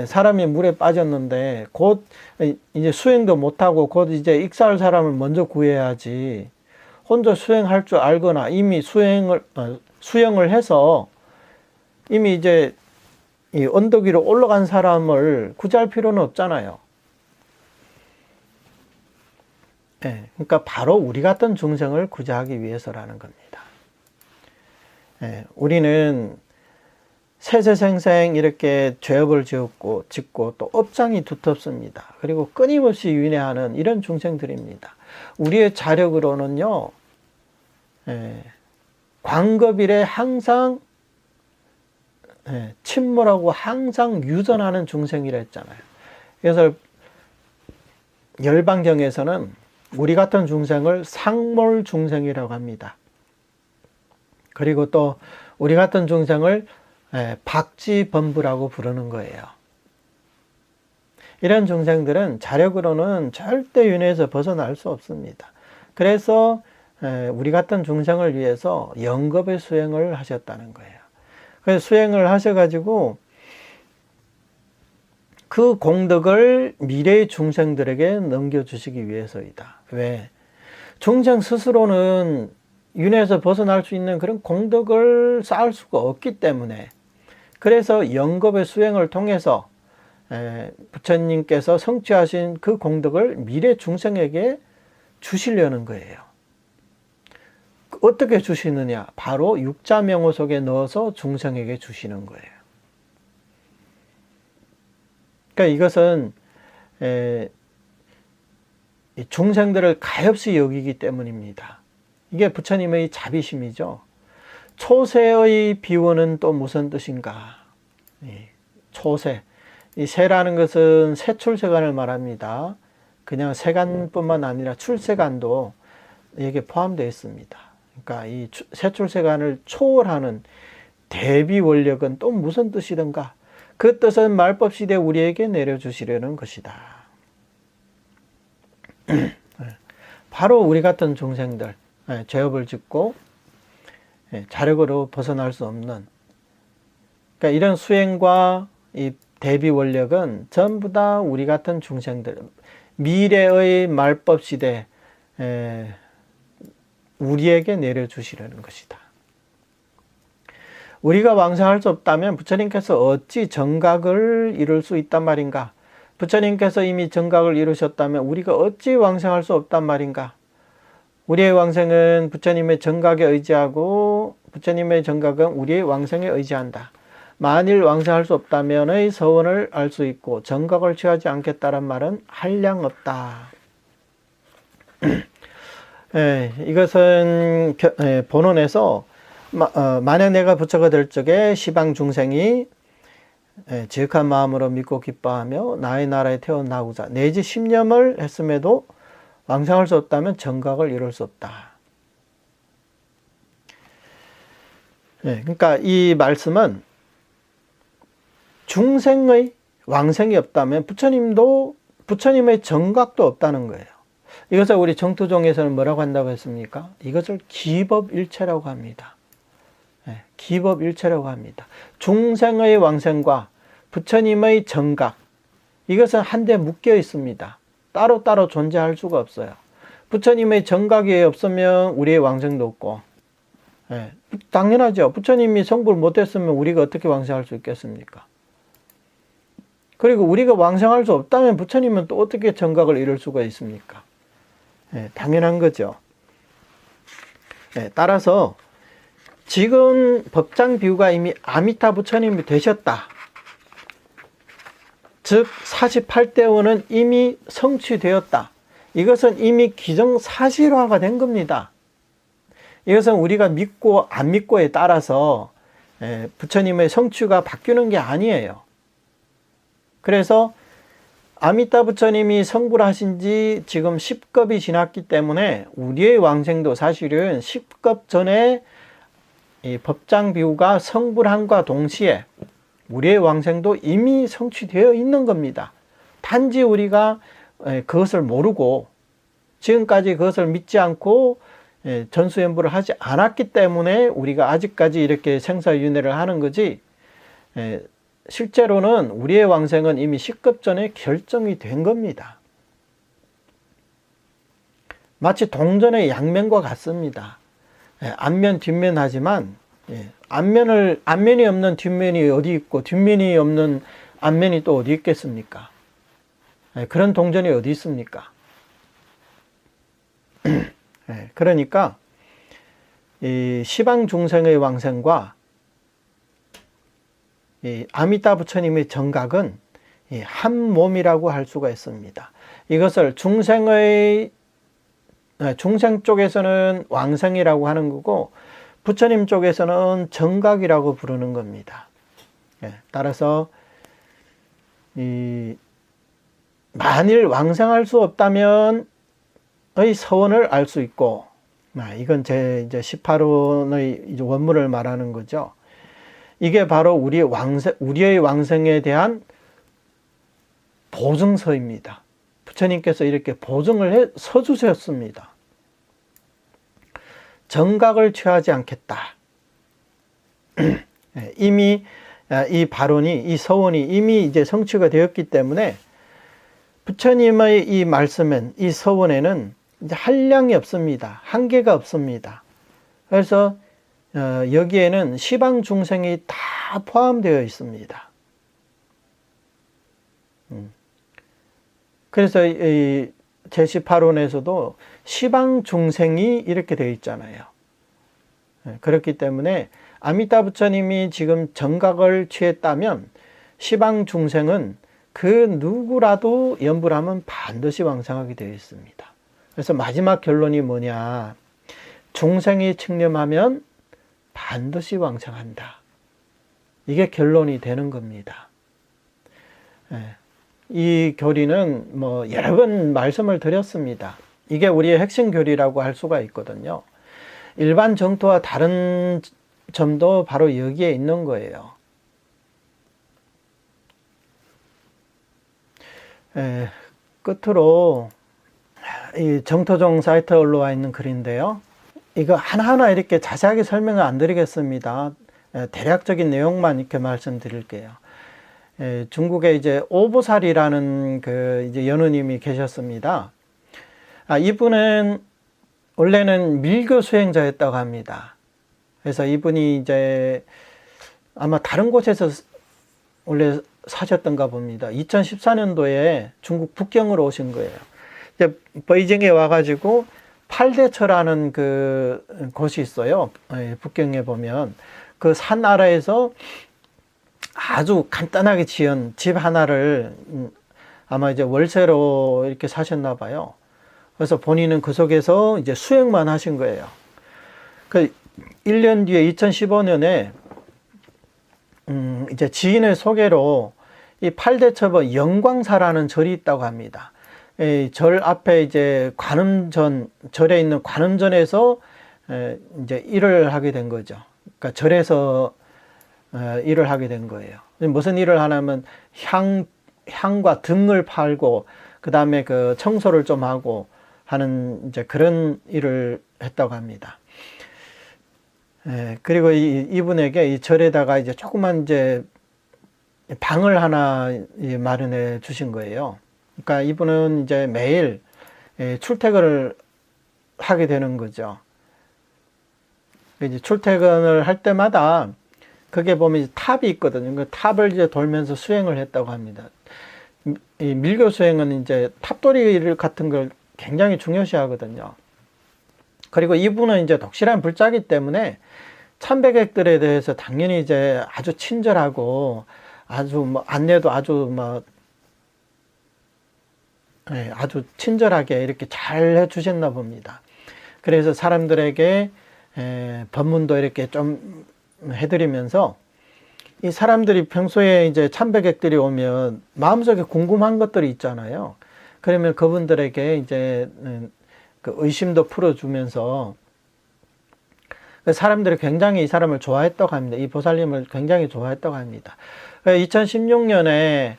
사람이 물에 빠졌는데 곧 이제 수행도 못하고 곧 이제 익사할 사람을 먼저 구해야지 혼자 수행할 줄 알거나 이미 수행을 해서 이미 이제 이 언덕 위로 올라간 사람을 구제할 필요는 없잖아요. 그러니까 바로 우리 같은 중생을 구제하기 위해서라는 겁니다. 우리는 세세생생 이렇게 죄업을 짓고 또 업장이 두텁습니다. 그리고 끊임없이 윤회하는 이런 중생들입니다. 우리의 자력으로는요, 광급일에 항상 침몰하고 항상 유전하는 중생이라 했잖아요. 그래서 열반경에서는 우리 같은 중생을 상몰 중생이라고 합니다. 그리고 또 우리 같은 중생을 박지범부라고 부르는 거예요. 이런 중생들은 자력으로는 절대 윤회에서 벗어날 수 없습니다. 그래서 우리 같은 중생을 위해서 영겁의 수행을 하셨다는 거예요. 그래서 수행을 하셔가지고 그 공덕을 미래의 중생들에게 넘겨주시기 위해서이다. 왜? 중생 스스로는 윤회에서 벗어날 수 있는 그런 공덕을 쌓을 수가 없기 때문에 그래서 영겁의 수행을 통해서 부처님께서 성취하신 그 공덕을 미래 중생에게 주시려는 거예요. 어떻게 주시느냐? 바로 육자명호 속에 넣어서 중생에게 주시는 거예요. 그러니까 이것은 중생들을 가엾이 여기기 때문입니다. 이게 부처님의 자비심이죠. 초세의 비원은 또 무슨 뜻인가? 초세. 이 세라는 것은 세출세간을 말합니다. 그냥 세간뿐만 아니라 출세간도 여기에 포함되어 있습니다. 그러니까 이 세출세간을 초월하는 대비 원력은 또 무슨 뜻이든가 그 뜻은 말법시대 우리에게 내려주시려는 것이다. 바로 우리 같은 중생들, 죄업을 짓고 자력으로 벗어날 수 없는, 그러니까 이런 수행과 이 대비 원력은 전부 다 우리 같은 중생들, 미래의 말법 시대 우리에게 내려주시려는 것이다. 우리가 왕생할 수 없다면 부처님께서 어찌 정각을 이룰 수 있단 말인가? 부처님께서 이미 정각을 이루셨다면 우리가 어찌 왕생할 수 없단 말인가? 우리의 왕생은 부처님의 정각에 의지하고 부처님의 정각은 우리의 왕생에 의지한다. 만일 왕생할 수 없다면의 서원을 알 수 있고 정각을 취하지 않겠다란 말은 한량 없다. 이것은 본원에서 만약 내가 부처가 될 적에 시방 중생이 지극한 마음으로 믿고 기뻐하며 나의 나라에 태어나고자 내지 십념을 했음에도 왕생할 수 없다면 정각을 이룰 수 없다. 그러니까 이 말씀은 중생의 왕생이 없다면 부처님의 정각도 없다는 거예요. 이것을 우리 정토종에서는 뭐라고 한다고 했습니까? 이것을 기법일체라고 합니다. 기법일체라고 합니다. 중생의 왕생과 부처님의 정각, 이것은 한데 묶여 있습니다. 따로따로 존재할 수가 없어요. 부처님의 정각이 없으면 우리의 왕생도 없고, 당연하죠. 부처님이 성불 못했으면 우리가 어떻게 왕생할 수 있겠습니까? 그리고 우리가 왕생할 수 없다면 부처님은 또 어떻게 정각을 이룰 수가 있습니까? 당연한 거죠. 따라서 지금 법장 비유가 이미 아미타 부처님이 되셨다. 즉 48대원은 이미 성취되었다. 이것은 이미 기정사실화가 된 겁니다. 이것은 우리가 믿고 안 믿고에 따라서 부처님의 성취가 바뀌는 게 아니에요. 그래서 아미타 부처님이 성불하신 지 지금 10급이 지났기 때문에 우리의 왕생도 사실은 10급 전에 이 법장 비유가 성불함과 동시에 우리의 왕생도 이미 성취되어 있는 겁니다. 단지 우리가 그것을 모르고 지금까지 그것을 믿지 않고 전수연부를 하지 않았기 때문에 우리가 아직까지 이렇게 생사윤회를 하는 거지, 실제로는 우리의 왕생은 이미 10급 전에 결정이 된 겁니다. 마치 동전의 양면과 같습니다. 앞면 뒷면 하지만 앞면이 없는 뒷면이 어디 있고 뒷면이 없는 앞면이 또 어디 있겠습니까? 그런 동전이 어디 있습니까? 그러니까 이 시방 중생의 왕생과 이 아미타 부처님의 정각은 한 몸이라고 할 수가 있습니다. 이것을 중생 쪽에서는 왕생이라고 하는 거고 부처님 쪽에서는 정각이라고 부르는 겁니다. 따라서 만일 왕생할 수 없다면 의 서원을 알 수 있고, 이건 제 이제 18원의 원문을 말하는 거죠. 이게 바로 우리의 왕생에 대한 보증서입니다. 부처님께서 이렇게 보증을 서주셨습니다. 정각을 취하지 않겠다. 이미 이 발언이, 이 서원이 이미 이제 성취가 되었기 때문에 부처님의 이 말씀엔, 이 서원에는 이제 한량이 없습니다. 한계가 없습니다. 그래서 여기에는 시방 중생이 다 포함되어 있습니다. 그래서 이 제18원에서도 시방 중생이 이렇게 되어 있잖아요. 그렇기 때문에 아미타 부처님이 지금 정각을 취했다면 시방 중생은 그 누구라도 연불하면 반드시 왕생하게 되어 있습니다. 그래서 마지막 결론이 뭐냐? 중생이 칙념하면 반드시 왕생한다. 이게 결론이 되는 겁니다. 이 교리는 뭐 여러 번 말씀을 드렸습니다. 이게 우리의 핵심 교리라고 할 수가 있거든요. 일반 정토와 다른 점도 바로 여기에 있는 거예요. 끝으로 이 정토종 사이트에 올라와 있는 글인데요. 이거 하나하나 이렇게 자세하게 설명을 안 드리겠습니다. 대략적인 내용만 이렇게 말씀드릴게요. 중국에 이제 오보살이라는 그 이제 연우님이 계셨습니다. 이분은 원래는 밀교 수행자였다고 합니다. 그래서 이분이 이제 아마 다른 곳에서 원래 사셨던가 봅니다. 2014년도에 중국 북경으로 오신 거예요. 이제 베이징에 와가지고 팔대처라는 그 곳이 있어요. 북경에 보면 그 산 아래에서 아주 간단하게 지은 집 하나를 아마 이제 월세로 이렇게 사셨나 봐요. 그래서 본인은 그 속에서 이제 수행만 하신 거예요. 그 1년 뒤에 2015년에 이제 지인의 소개로 이 팔대첩의 영광사라는 절이 있다고 합니다. 이 절 앞에 이제 관음전, 절에 있는 관음전에서 이제 일을 하게 된 거죠. 그러니까 절에서 일을 하게 된 거예요. 무슨 일을 하냐면 향과 등을 팔고 그 다음에 그 청소를 좀 하고 하는 이제 그런 일을 했다고 합니다. 그리고 이분에게 이 절에다가 이제 조그만 이제 방을 하나 마련해 주신 거예요. 그러니까 이분은 이제 매일 출퇴근을 하게 되는 거죠. 이제 출퇴근을 할 때마다 거기에 보면 탑이 있거든요. 그 탑을 이제 돌면서 수행을 했다고 합니다. 이 밀교 수행은 이제 탑돌이 같은 걸 굉장히 중요시 하거든요. 그리고 이분은 이제 독실한 불자기 때문에 참배객들에 대해서 당연히 이제 아주 친절하고 아주 뭐 안내도 아주 친절하게 이렇게 잘 해주셨나 봅니다. 그래서 사람들에게 법문도 이렇게 좀 해드리면서 이 사람들이 평소에 이제 참배객들이 오면 마음속에 궁금한 것들이 있잖아요. 그러면 그분들에게 이제 그 의심도 풀어주면서 사람들이 굉장히 이 사람을 좋아했다고 합니다. 이 보살님을 굉장히 좋아했다고 합니다. 2016년에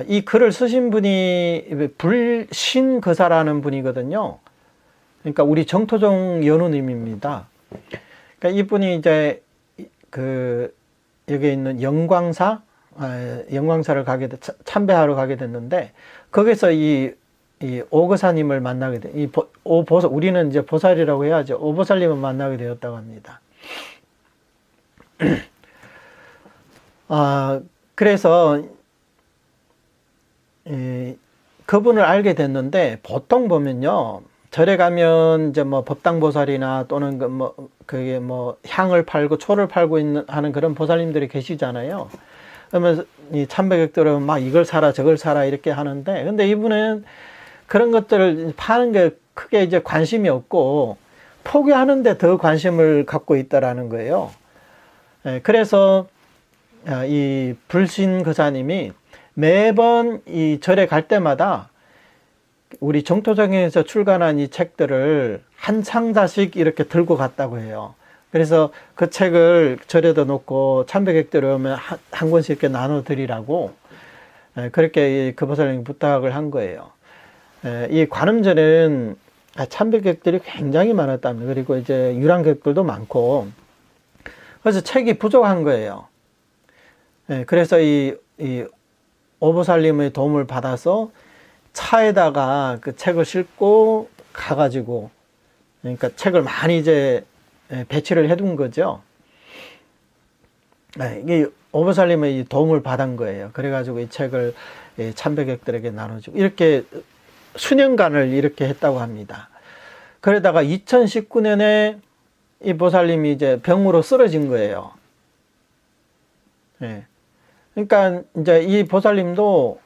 이 글을 쓰신 분이 불신거사라는 분이거든요. 그러니까 우리 정토종 연우님입니다. 그러니까 이분이 이제 그 여기 있는 영광사를 참배하러 가게 됐는데 거기서 이 오거사님을 만나게 돼. 오보살, 우리는 이제 보살이라고 해야죠. 오보살님을 만나게 되었다고 합니다. 그래서 그분을 알게 됐는데 보통 보면요. 절에 가면 이제 뭐 법당보살이나 또는 그게 뭐 향을 팔고 초를 팔고 하는 그런 보살님들이 계시잖아요. 그러면 이 참배객들은 막 이걸 사라 저걸 사라 이렇게 하는데 근데 이분은 그런 것들을 파는 게 크게 이제 관심이 없고 포기하는데 더 관심을 갖고 있다라는 거예요. 그래서 이 불신거사님이 매번 이 절에 갈 때마다 우리 정토정에서 출간한 이 책들을 한 상자씩 이렇게 들고 갔다고 해요. 그래서 그 책을 절에다 놓고 참배객들이 오면 한 권씩 이렇게 나눠 드리라고 그렇게 그 보살님이 부탁을 한 거예요. 이 관음절은 참배객들이 굉장히 많았답니다. 그리고 이제 유랑객들도 많고 그래서 책이 부족한 거예요. 그래서 이 오보살님의 도움을 받아서 차에다가 그 책을 싣고 가가지고 그러니까 책을 많이 이제 배치를 해둔 거죠. 이게 오보살님의 도움을 받은 거예요. 그래가지고 이 책을 참배객들에게 나눠주고 이렇게 수년간을 이렇게 했다고 합니다. 그러다가 2019년에 이 보살님이 이제 병으로 쓰러진 거예요. 그러니까 이제 이 보살님도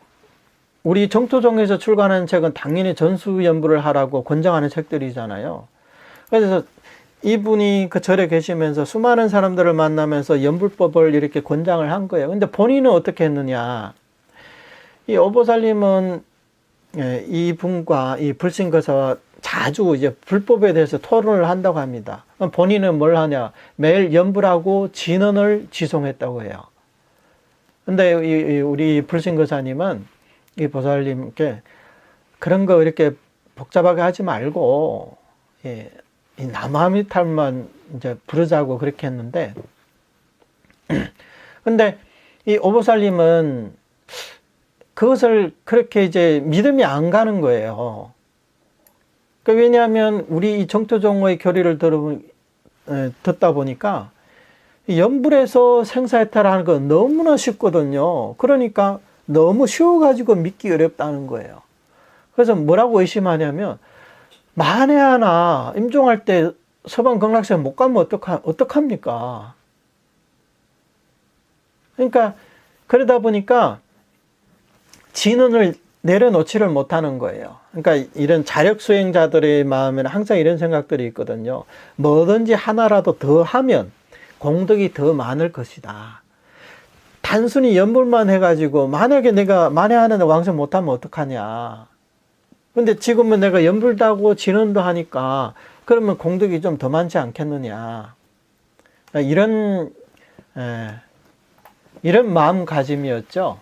우리 정토종에서 출간한 책은 당연히 전수연부를 하라고 권장하는 책들이잖아요. 그래서 이분이 그 절에 계시면서 수많은 사람들을 만나면서 연불법을 이렇게 권장을 한 거예요. 근데 본인은 어떻게 했느냐. 이 오보살님은 이분과 이 불신거사와 자주 이제 불법에 대해서 토론을 한다고 합니다. 그럼 본인은 뭘 하냐. 매일 연불하고 진언을 지송했다고 해요. 근데 우리 불신거사님은 이 보살님께 그런 거 이렇게 복잡하게 하지 말고 이 나무아미탈만 이제 부르자고 그렇게 했는데 근데 이 오보살님은 그것을 그렇게 이제 믿음이 안 가는 거예요. 왜냐하면 우리 이 정토종의 교리를 듣다 보니까 연불에서 생사해탈하는 건 너무나 쉽거든요. 그러니까 너무 쉬워가지고 믿기 어렵다는 거예요. 그래서 뭐라고 의심하냐면, 만에 하나 임종할 때 서방극락세에 못 가면 어떡합니까? 그러니까 그러다 보니까 진언을 내려놓지를 못하는 거예요. 그러니까 이런 자력 수행자들의 마음에는 항상 이런 생각들이 있거든요. 뭐든지 하나라도 더 하면 공덕이 더 많을 것이다. 단순히 연불만 해가지고 만약에 내가 만에 하나 왕성 못하면 어떡하냐. 근데 지금은 내가 연불도 하고 진언도 하니까 그러면 공덕이 좀 더 많지 않겠느냐. 이런 마음가짐이었죠.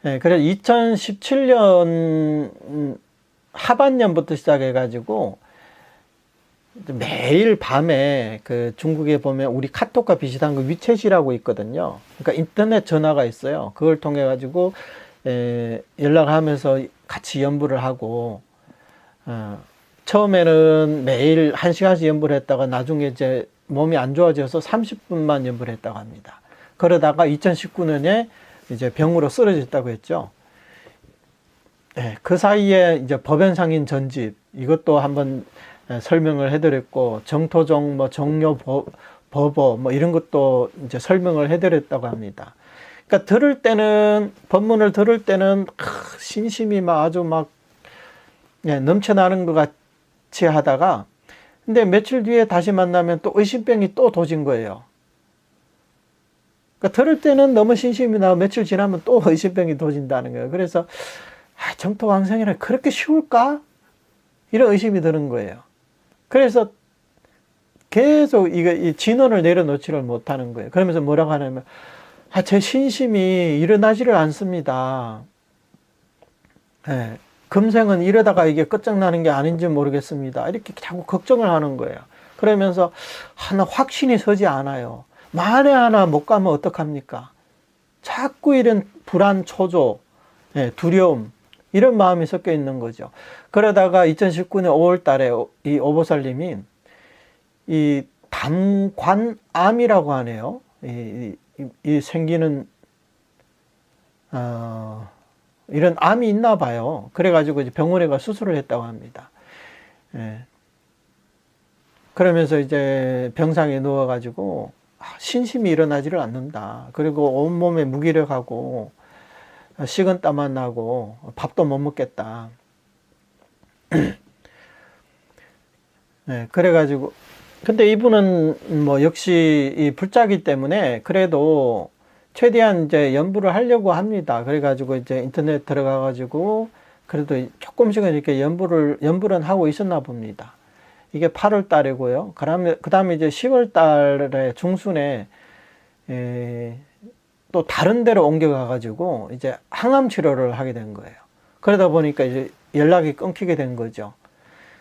그래서 2017년 하반년부터 시작해가지고 매일 밤에 그 중국에 보면 우리 카톡과 비슷한 그 위챗이라고 있거든요. 그러니까 인터넷 전화가 있어요. 그걸 통해 가지고 연락하면서 같이 연불을 하고, 처음에는 매일 1시간씩 연불을 했다가 나중에 이제 몸이 안 좋아져서 30분만 연불을 했다고 합니다. 그러다가 2019년에 이제 병으로 쓰러졌다고 했죠. 그 사이에 이제 법연상인 전집, 이것도 한번 설명을 해드렸고, 정토종, 뭐 정료 법어, 뭐 이런 것도 이제 설명을 해드렸다고 합니다. 그러니까 들을 때는, 법문을 들을 때는 신심이 막 아주 막 넘쳐나는 것 같이 하다가, 근데 며칠 뒤에 다시 만나면 또 의심병이 또 도진 거예요. 그러니까 들을 때는 너무 신심이 나고 며칠 지나면 또 의심병이 도진다는 거예요. 그래서 정토왕생이라 그렇게 쉬울까? 이런 의심이 드는 거예요. 그래서 계속 이 진언을 내려놓지를 못하는 거예요. 그러면서 뭐라고 하냐면, 제 신심이 일어나지를 않습니다. 금생은 이러다가 이게 끝장나는 게 아닌지 모르겠습니다. 이렇게 자꾸 걱정을 하는 거예요. 그러면서 하나 확신이 서지 않아요. 만에 하나 못 가면 어떡합니까? 자꾸 이런 불안, 초조, 두려움, 이런 마음이 섞여 있는 거죠. 그러다가 2019년 5월 달에 이 오보살님이 이 담관암이라고 하네요. 이 생기는, 이런 암이 있나 봐요. 그래가지고 이제 병원에 가 수술을 했다고 합니다. 그러면서 이제 병상에 누워가지고 신심이 일어나지를 않는다. 그리고 온몸에 무기력하고 식은땀만 나고 밥도 못 먹겠다. 그래가지고, 근데 이분은 뭐 역시 이 불자기 때문에 그래도 최대한 이제 연불을 하려고 합니다. 그래가지고 이제 인터넷 들어가가지고 그래도 조금씩은 이렇게 연불은 하고 있었나 봅니다. 이게 8월 달이고요. 그 다음에 이제 10월 달에 중순에 또 다른 데로 옮겨가가지고 이제 항암 치료를 하게 된 거예요. 그러다 보니까 이제 연락이 끊기게 된 거죠.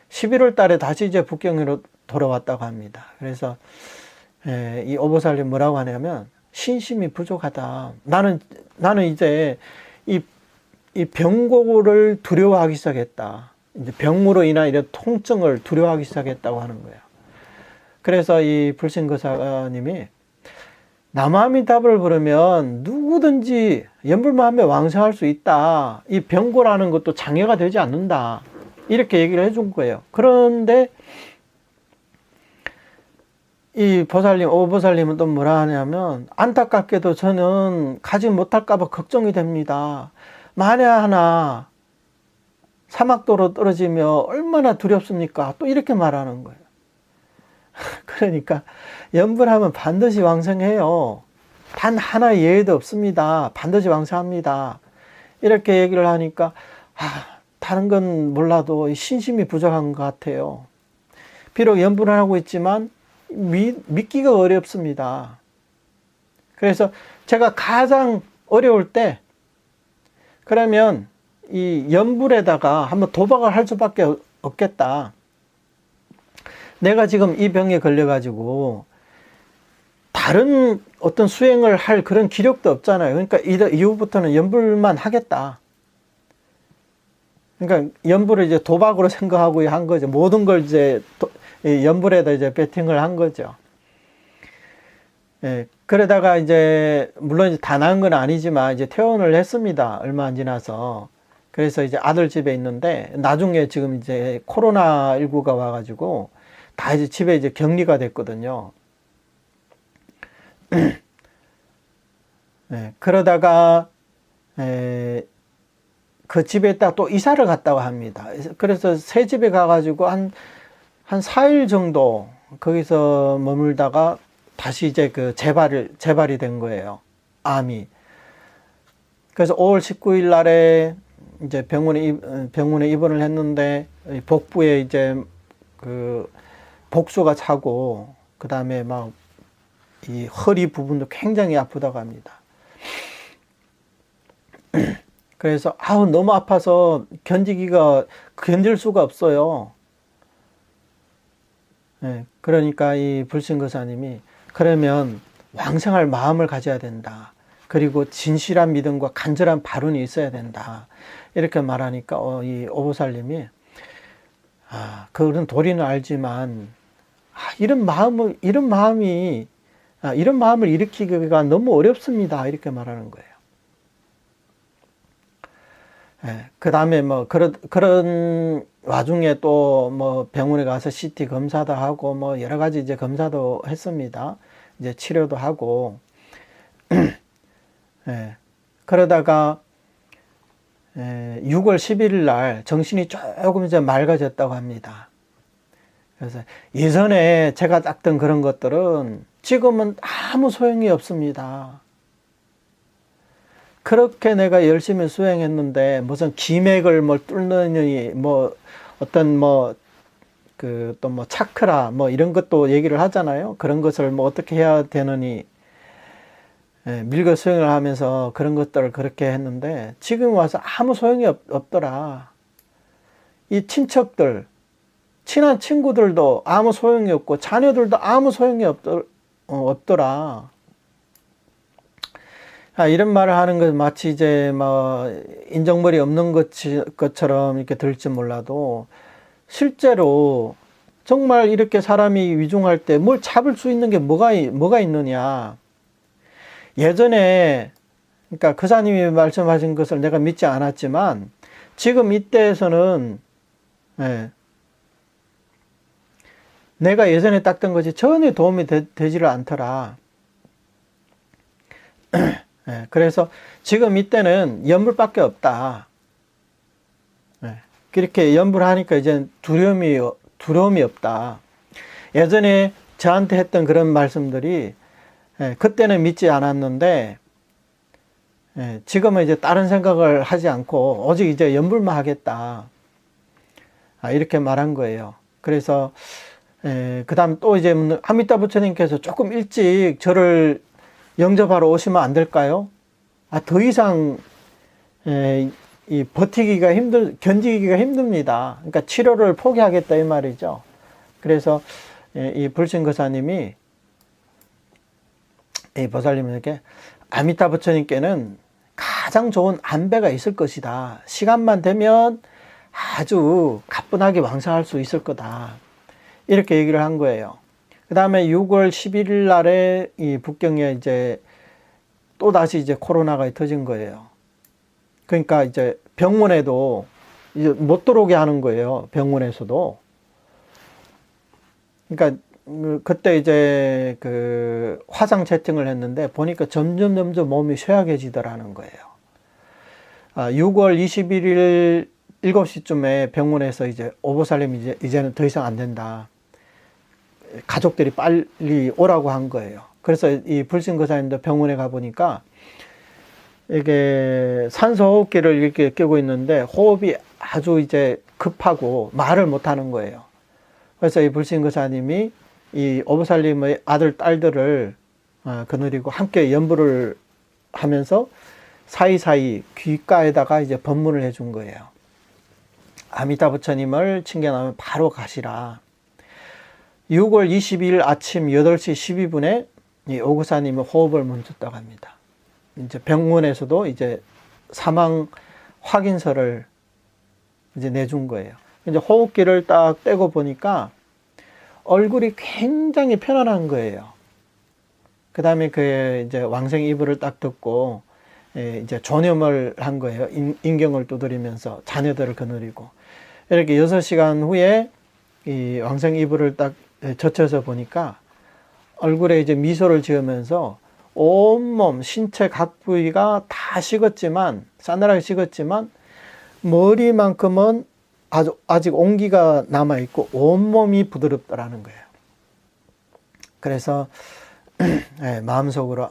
11월 달에 다시 이제 북경으로 돌아왔다고 합니다. 그래서 이 오보살님 뭐라고 하냐면, 신심이 부족하다. 나는 이제 이 병고를 두려워하기 시작했다. 이제 병으로 인한 이런 통증을 두려워하기 시작했다고 하는 거예요. 그래서 이 불신거사님이 남아미답을 부르면 누구든지 연불만 하면 왕성할 수 있다. 이 병고라는 것도 장애가 되지 않는다. 이렇게 얘기를 해준 거예요. 그런데 이 오보살님은 또 뭐라 하냐면, 안타깝게도 저는 가지 못할까봐 걱정이 됩니다. 만에 하나 사막도로 떨어지면 얼마나 두렵습니까? 또 이렇게 말하는 거예요. 그러니까 연불하면 반드시 왕성해요. 단 하나의 예외도 없습니다. 반드시 왕성합니다. 이렇게 얘기를 하니까 다른 건 몰라도 신심이 부족한 것 같아요. 비록 연불을 하고 있지만 믿기가 어렵습니다. 그래서 제가 가장 어려울 때, 그러면 이 연불에다가 한번 도박을 할 수밖에 없겠다. 내가 지금 이 병에 걸려가지고 다른 어떤 수행을 할 그런 기력도 없잖아요. 그러니까 이후부터는 연불만 하겠다. 그러니까 연불을 이제 도박으로 생각하고 한 거죠. 모든 걸 이제 연불에다 이제 배팅을 한 거죠. 예, 그러다가 이제 물론 이제 다 나은 건 아니지만 이제 퇴원을 했습니다. 얼마 안 지나서. 그래서 이제 아들 집에 있는데 나중에 지금 이제 코로나19가 와가지고 다 이제 집에 이제 격리가 됐거든요. 예, 그러다가 그 집에 딱 또 이사를 갔다고 합니다. 그래서 새 집에 가가지고 한 4일 정도 거기서 머물다가 다시 이제 그 재발이 된 거예요. 암이. 그래서 5월 19일 날에 이제 병원에 입원을 했는데 복부에 이제 그 복수가 차고 그 다음에 막 이 허리 부분도 굉장히 아프다고 합니다. 그래서 너무 아파서 견딜 수가 없어요. 네, 그러니까 이 불신거사님이 그러면 왕성할 마음을 가져야 된다. 그리고 진실한 믿음과 간절한 발언이 있어야 된다. 이렇게 말하니까 이 오보살님이 그런 도리는 알지만 이런 마음을 일으키기가 너무 어렵습니다. 이렇게 말하는 거예요. 예, 그 다음에 뭐 그런 와중에 또 뭐 병원에 가서 CT 검사도 하고 뭐 여러 가지 이제 검사도 했습니다. 이제 치료도 하고 예, 그러다가 6월 11일 날 정신이 조금 이제 맑아졌다고 합니다. 그래서 예전에 제가 닦던 그런 것들은 지금은 아무 소용이 없습니다. 그렇게 내가 열심히 수행했는데 무슨 기맥을 뭐 뚫느니 뭐 어떤 뭐 그 또 뭐 차크라 뭐 이런 것도 얘기를 하잖아요. 그런 것을 뭐 어떻게 해야 되느니 밀거 수행을 하면서 그런 것들을 그렇게 했는데 지금 와서 아무 소용이 없더라. 이 친척들, 친한 친구들도 아무 소용이 없고 자녀들도 아무 소용이 없더라. 이런 말을 하는 건 마치 이제 뭐 인정머리 없는 것처럼 이렇게 들지 몰라도 실제로 정말 이렇게 사람이 위중할 때 뭘 잡을 수 있는 게 뭐가 있느냐. 예전에 그러니까 그사님이 말씀하신 것을 내가 믿지 않았지만 지금 이때에서는 내가 예전에 닦던 것이 전혀 도움이 되지를 않더라. 그래서 지금 이때는 연불밖에 없다. 그렇게 연불하니까 이제 두려움이 없다. 예전에 저한테 했던 그런 말씀들이 그때는 믿지 않았는데 지금은 이제 다른 생각을 하지 않고 오직 이제 연불만 하겠다. 이렇게 말한 거예요. 그래서 그 다음 또 이제 아미타 부처님께서 조금 일찍 저를 영접하러 오시면 안 될까요? 더 이상 견디기가 힘듭니다. 그러니까 치료를 포기하겠다 이 말이죠. 그래서 이 불신거사님이 이 보살님에게 아미타 부처님께는 가장 좋은 안배가 있을 것이다. 시간만 되면 아주 가뿐하게 왕성할 수 있을 거다. 이렇게 얘기를 한 거예요. 그 다음에 6월 11일 날에 이 북경에 이제 또 다시 이제 코로나가 터진 거예요. 그러니까 이제 병원에도 이제 못 들어오게 하는 거예요. 병원에서도. 그러니까 그때 이제 그 화상 채팅을 했는데 보니까 점점 몸이 쇠약해지더라는 거예요. 6월 21일 7시쯤에 병원에서 이제 오보살님이 이제는 더 이상 안 된다. 가족들이 빨리 오라고 한 거예요. 그래서 이 불신거사님도 병원에 가보니까 이게 산소호흡기를 이렇게 끼고 있는데 호흡이 아주 이제 급하고 말을 못 하는 거예요. 그래서 이 불신거사님이 이 오보살님의 아들, 딸들을 거느리고 함께 연불을 하면서 사이사이 귓가에다가 이제 법문을 해준 거예요. 아미타 부처님을 칭견하면 바로 가시라. 6월 22일 아침 8시 12분에 이 오구사님이 호흡을 멈췄다고 합니다. 이제 병원에서도 이제 사망 확인서를 이제 내준 거예요. 이제 호흡기를 딱 떼고 보니까 얼굴이 굉장히 편안한 거예요. 그 다음에 그 이제 왕생 이불을 딱 덮고 이제 존염을 한 거예요. 인경을 두드리면서 자녀들을 거느리고. 이렇게 6시간 후에 이 왕생 이불을 딱 젖혀서 보니까 얼굴에 이제 미소를 지으면서 온몸 신체 각 부위가 다 식었지만, 싸늘하게 식었지만 머리만큼은 아직 온기가 남아있고 온몸이 부드럽다라는 거예요. 그래서 마음속으로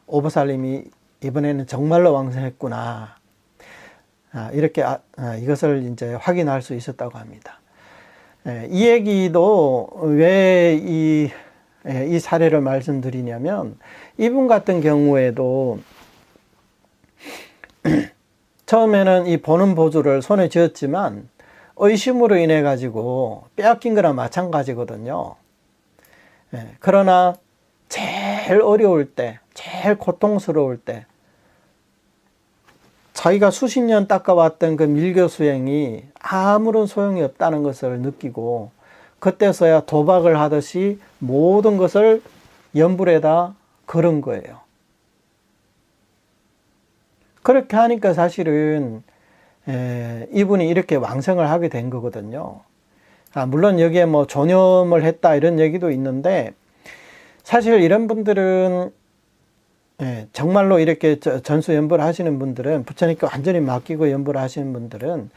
오보살님이 이번에는 정말로 왕생했구나, 이렇게 이것을 이제 확인할 수 있었다고 합니다. 이 얘기도 왜 이 사례를 말씀드리냐면, 이분 같은 경우에도 처음에는 이 보는 보조를 손에 쥐었지만 의심으로 인해 가지고 빼앗긴 거랑 마찬가지거든요. 그러나 제일 어려울 때, 제일 고통스러울 때, 자기가 수십 년 닦아왔던 그 밀교 수행이 아무런 소용이 없다는 것을 느끼고, 그때서야 도박을 하듯이 모든 것을 연불에다 걸은 거예요. 그렇게 하니까 사실은 이분이 이렇게 왕생을 하게 된 거거든요. 물론 여기에 뭐 존염을 했다 이런 얘기도 있는데, 사실 이런 분들은 정말로 이렇게 전수 연불 하시는 분들은, 부처님께 완전히 맡기고 연불 하시는 분들은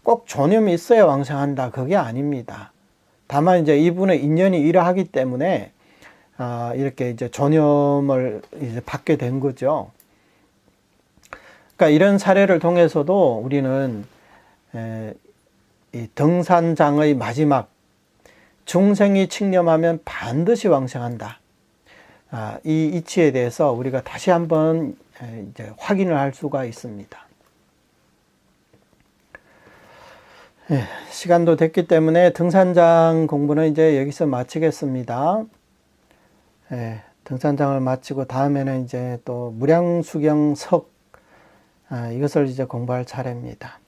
꼭 존염이 있어야 왕생한다, 그게 아닙니다. 다만 이제 이분의 인연이 이러하기 때문에 이렇게 이제 존염을 이제 받게 된 거죠. 그러니까 이런 사례를 통해서도 우리는 이 등산장의 마지막, 중생이 칙념하면 반드시 왕생한다, 이 이치에 대해서 우리가 다시 한번 이제 확인을 할 수가 있습니다. 시간도 됐기 때문에 등산장 공부는 이제 여기서 마치겠습니다. 등산장을 마치고 다음에는 이제 또 무량수경석, 이것을 이제 공부할 차례입니다.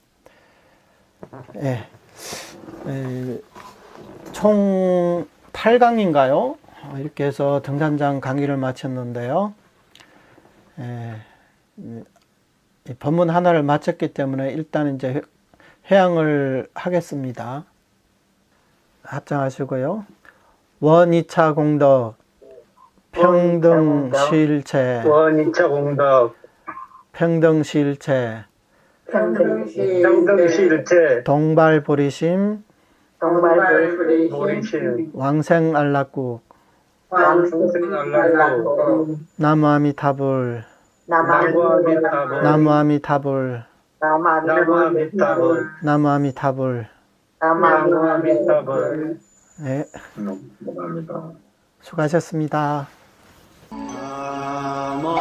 총 8강인가요? 이렇게 해서 등산장 강의를 마쳤는데요. 법문 하나를 마쳤기 때문에 일단 이제 회양을 하겠습니다. 합장하시고요. 원이차 공덕, 평등실체, 원이차 공덕, 평등실체, 평등실체, 동발보리심, 보리심, 왕생안락국, 왕생안락국, 나무아미타불, 나무아미타불, 나무아미타불, 나무아미타불, 나무아미타불. 나무아미타불. 네, 감사합니다. 수고하셨습니다. 나무